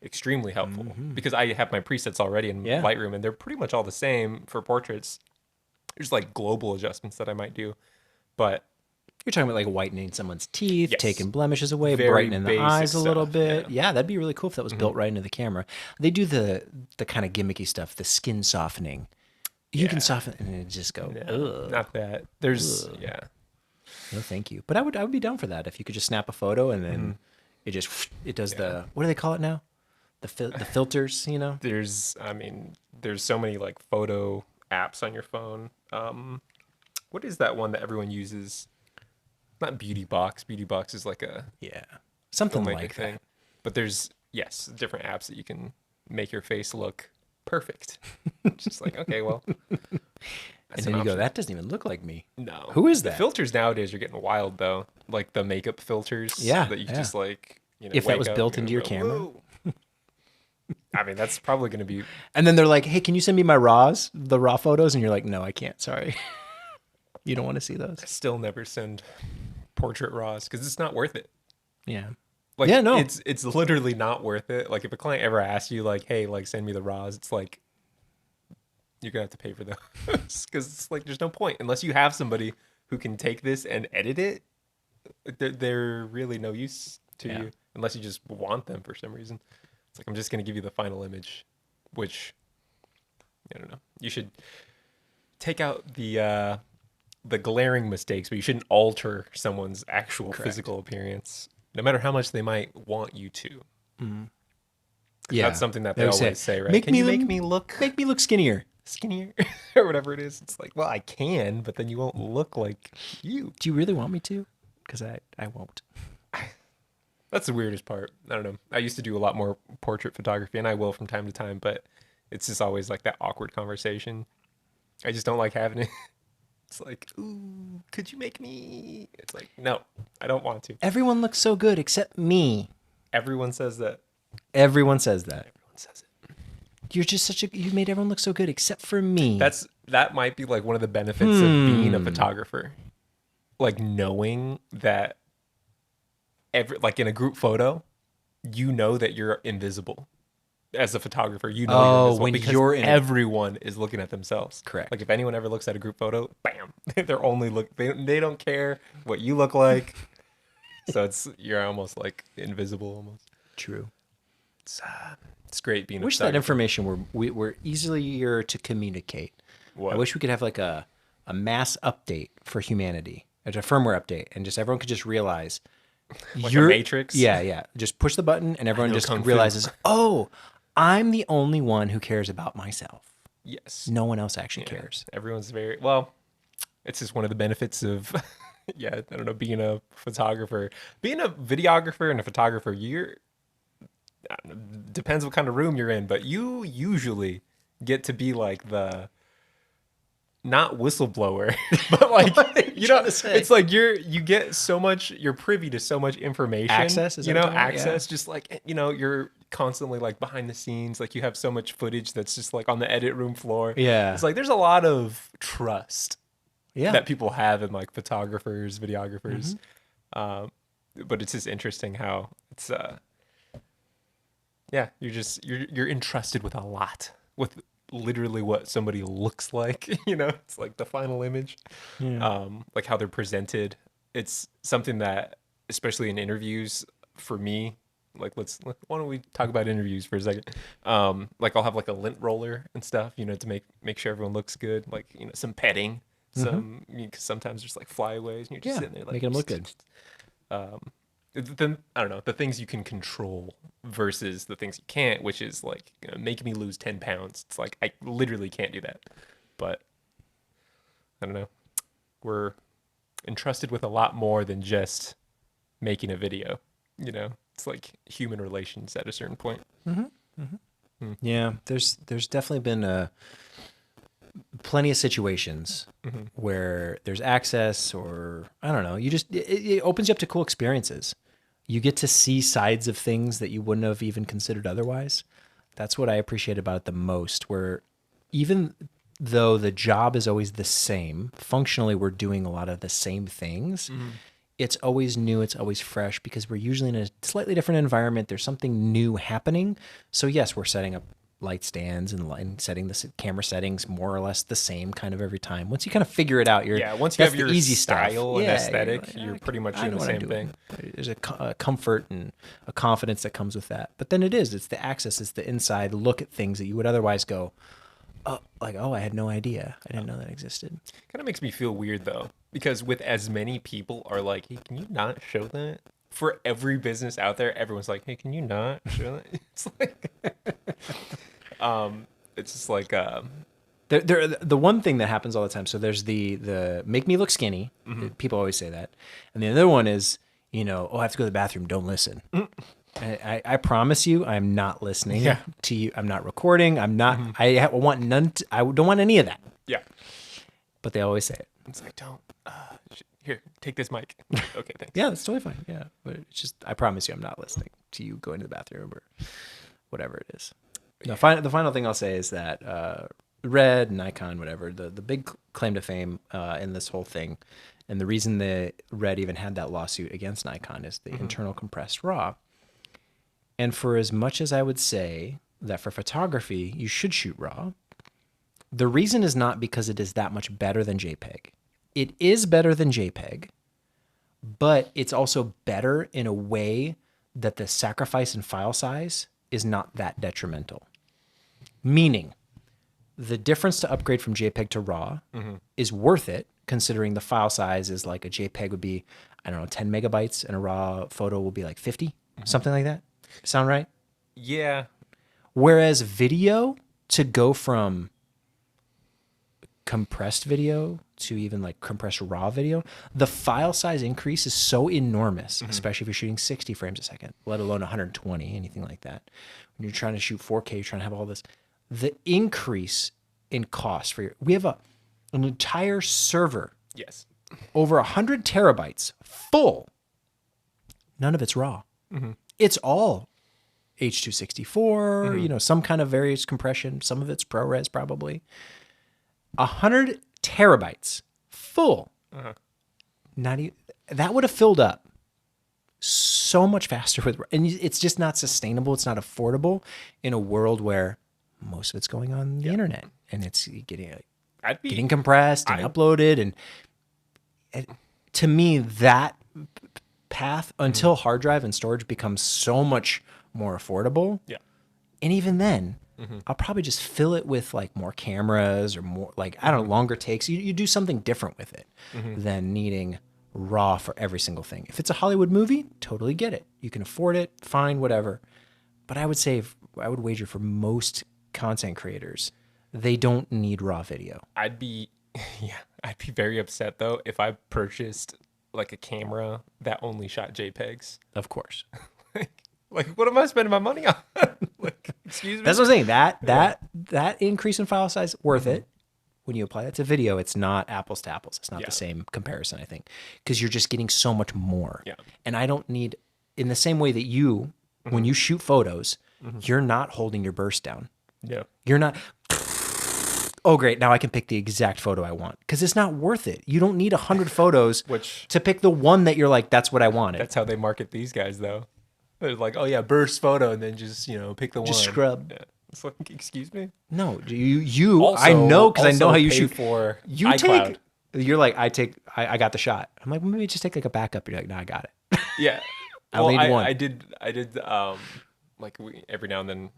extremely helpful because I have my presets already in Lightroom and they're pretty much all the same for portraits. There's like global adjustments that I might do, but you're talking about like whitening someone's teeth, taking blemishes away, brightening the eyes a little bit. Yeah, that'd be really cool if that was built right into the camera. They do the kind of gimmicky stuff, the skin softening. You can soften and it just go. Ugh. Not that. There's No, thank you. But I would be down for that if you could just snap a photo and then it does the, what do they call it now? The filters, There's so many like photo apps on your phone. What is that one that everyone uses? Not Beauty Box. Beauty Box is like a something like thing. that. But there's different apps that you can make your face look perfect. Just like, okay, well. And then you go, that doesn't even look like me. No. Who is that? The filters nowadays are getting wild though. Like the makeup filters. Yeah. That you just like, if that was built into your camera. I mean, that's probably going to be. And then they're like, hey, can you send me my the raw photos? And you're like, no, I can't. Sorry. You don't want to see those. I still never send portrait raws because it's not worth it. Yeah. Like, yeah, no. It's literally not worth it. Like, if a client ever asks you, like, hey, like, send me the raws, it's like, you're going to have to pay for those. Because it's like, there's no point. Unless you have somebody who can take this and edit it, they're really no use to you. Unless you just want them for some reason. It's like, I'm just going to give you the final image, which, I don't know. You should take out the glaring mistakes, but you shouldn't alter someone's actual physical appearance, no matter how much they might want you to. Mm-hmm. Yeah, that's something that they always say, right? Can you make me look skinnier, or whatever it is. It's like, well, I can, but then you won't look like you. Do you really want me to? Because I won't. That's the weirdest part. I don't know. I used to do a lot more portrait photography, and I will from time to time, but it's just always like that awkward conversation. I just don't like having it. It's like, ooh, could you make me? It's like, no, I don't want to. Everyone looks so good except me. Everyone says that. Everyone says that. Everyone says it. You're just you made everyone look so good except for me. That might be like one of the benefits of being a photographer. Like knowing that like in a group photo, you know that you're invisible. As a photographer, you know you're invisible when because you're in everyone is looking at themselves. Correct. Like if anyone ever looks at a group photo, bam, they're only they don't care what you look like. So you're almost like invisible almost. True. It's great being. I wish that information were easier to communicate. What? I wish we could have like a mass update for humanity, a firmware update, and just everyone could just realize like a Matrix. Yeah. Just push the button, and everyone just realizes, oh, I'm the only one who cares about myself. Yes. No one else actually cares. Everyone's very well. It's just one of the benefits of, I don't know, being a photographer, being a videographer and a photographer. Depends what kind of room you're in, but you usually get to be like the not whistleblower, but like you know, it's like you get so much, you're privy to so much information, access, access. Just like you're constantly like behind the scenes, like you have so much footage that's just like on the edit room floor. Yeah, it's like there's a lot of trust, that people have in like photographers, videographers. But it's just interesting how it's you're entrusted with a lot, with literally what somebody looks like. It's like the final image, like how they're presented. It's something that, especially in interviews, for me, like why don't we talk about interviews for a second? Like I'll have like a lint roller and stuff, to make sure everyone looks good. Like some petting, because sometimes there's like flyaways and you're just sitting there like making them look good. Then I don't know, the things you can control versus the things you can't, which is like make me lose 10 pounds. It's like I literally can't do that. But I don't know. We're entrusted with a lot more than just making a video. It's like human relations at a certain point. Yeah, there's definitely been plenty of situations where there's access, or I don't know, it opens you up to cool experiences. You get to see sides of things that you wouldn't have even considered otherwise. That's what I appreciate about it the most, where even though the job is always the same, functionally we're doing a lot of the same things. It's always new, it's always fresh, because we're usually in a slightly different environment. There's something new happening. So yes, we're setting up light stands and setting the camera settings more or less the same kind of every time. Once you kind of figure it out, once you have your easy style and aesthetic, you're pretty much doing the same thing. There's a comfort and a confidence that comes with that. But then it's the access, it's the inside look at things that you would otherwise go, oh, I had no idea. I didn't know that existed. Kind of makes me feel weird though, because with as many people are like, hey, can you not show that? For every business out there, everyone's like, hey, can you not show that? It's like, it's just like, the one thing that happens all the time. So there's the make me look skinny. People always say that. And the other one is, I have to go to the bathroom. Don't listen. I promise you, I'm not listening to you. I'm not recording. I'm not, I want none. I don't want any of that. Yeah. But they always say it. It's like, don't, here, take this mic. Okay, thanks. Yeah, that's totally fine. Yeah. But it's just, I promise you, I'm not listening to you going to the bathroom or whatever it is. The final thing I'll say is that Red, Nikon, whatever, the big claim to fame in this whole thing, and the reason that Red even had that lawsuit against Nikon is the internal compressed RAW. And for as much as I would say that for photography, you should shoot RAW, the reason is not because it is that much better than JPEG. It is better than JPEG, but it's also better in a way that the sacrifice in file size is not that detrimental. Meaning, the difference to upgrade from JPEG to RAW is worth it, considering the file size is like a JPEG would be, I don't know, 10 megabytes, and a RAW photo will be like 50, something like that. Sound right? Yeah. Whereas video, to go from compressed video to even like compressed RAW video, the file size increase is so enormous, especially if you're shooting 60 frames a second, let alone 120, anything like that. When you're trying to shoot 4K, you're trying to have all this. The increase in cost for we have an entire server, Yes. over 100 terabytes full. None of it's RAW. It's all H.264, some kind of various compression. Some of it's ProRes probably. 100 terabytes full. Not even, that would have filled up so much faster and it's just not sustainable. It's not affordable in a world where most of it's going on the internet and it's getting compressed and uploaded. And to me, that path until hard drive and storage becomes so much more affordable. Yeah. And even then, I'll probably just fill it with like more cameras or more like, I don't know, longer takes. You do something different with it than needing RAW for every single thing. If it's a Hollywood movie, totally get it. You can afford it, fine, whatever. But I would say, I would wager for most content creators, they don't need RAW video. I'd be very upset though if I purchased like a camera that only shot JPEGs. Of course. Like, what am I spending my money on? Like, excuse me. That's what I'm saying. That increase in file size, worth it. When you apply that to video, it's not apples to apples. It's not the same comparison, I think, because you're just getting so much more. Yeah. And I don't need, in the same way that you, when you shoot photos, you're not holding your burst down. Yeah. You're not, oh, great, now I can pick the exact photo I want. Because it's not worth it. You don't need 100 photos to pick the one that you're like, that's what I wanted. That's how they market these guys, though. They're like, oh, yeah, burst photo, and then just, pick the one. Just scrub. Yeah. It's like, excuse me? No, you also, I know, because I know how you shoot. For you iCloud. You're like, I got the shot. I'm like, well, maybe just take like a backup. You're like, no, I got it. Yeah. I'll need one. I did, like, every now and then,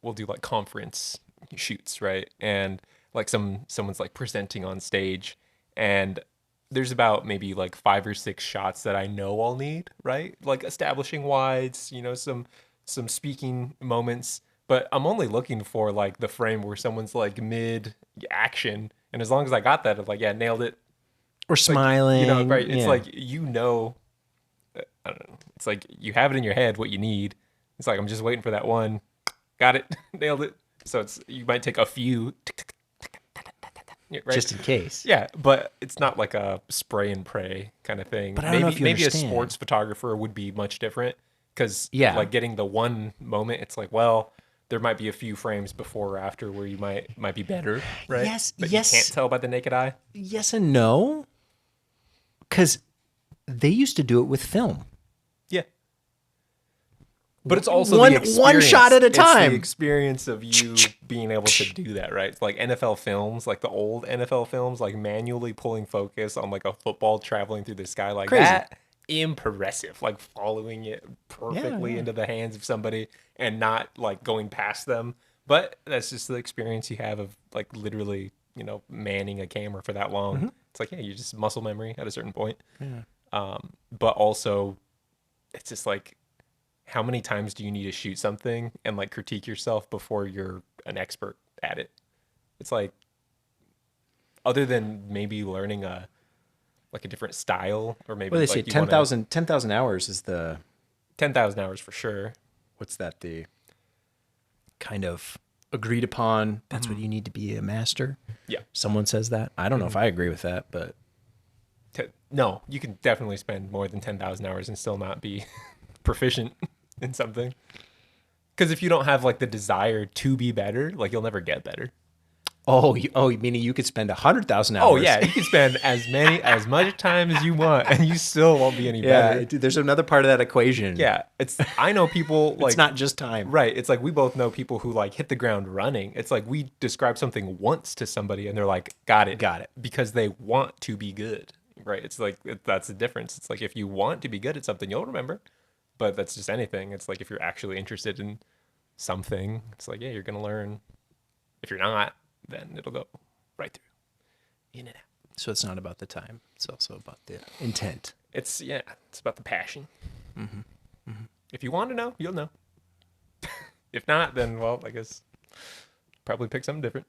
we'll do like conference shoots, right? And like someone's like presenting on stage, and there's about maybe like 5 or 6 shots that I know I'll need, right? Like establishing wides, some speaking moments, but I'm only looking for like the frame where someone's like mid action, and as long as I got that, I'm like, yeah, nailed it. Or smiling, right? It's like I don't know. It's like you have it in your head what you need. It's like I'm just waiting for that one. Got it, nailed it. So you might take a few. Right? Just in case. Yeah, but it's not like a spray and pray kind of thing. But I don't know if you maybe understand. A sports photographer would be much different because like getting the one moment, it's like, well, there might be a few frames before or after where you might be better, right? Yes, but yes. You can't tell by the naked eye. Yes and no, because they used to do it with film. Yeah. But it's also one shot at a time. It's the experience of you being able to do that, right? It's like NFL films, like the old NFL films, like manually pulling focus on like a football traveling through the sky like that. Impressive, like following it perfectly into the hands of somebody and not like going past them. But that's just the experience you have of like literally, manning a camera for that long. It's like, you just muscle memory at a certain point. Yeah. But also, it's just like, how many times do you need to shoot something and like critique yourself before you're an expert at it? It's like, other than maybe learning a different style, or maybe what do they say? 10,000 hours is the 10,000 hours for sure. What's that? The kind of agreed upon. That's what you need to be a master. Yeah. Someone says that. I don't know if I agree with that, but no, you can definitely spend more than 10,000 hours and still not be proficient in something. Because if you don't have like the desire to be better, like you'll never get better. Oh, meaning you could spend 100,000 hours. Oh yeah, you can spend as much time as you want, and you still won't be any better. There's another part of that equation. Yeah, I know people like it's not just time, right? It's like we both know people who like hit the ground running. It's like we describe something once to somebody, and they're like, got it, because they want to be good, right? It's like that's the difference. It's like if you want to be good at something, you'll remember, but that's just anything. It's like if you're actually interested in something, it's like yeah, you're gonna learn. If you're not, then it'll go right through, in and out. So it's not about the time. It's also about the intent. It's about the passion. Mm-hmm. Mm-hmm. If you want to know, you'll know. If not, then, well, I guess probably pick something different.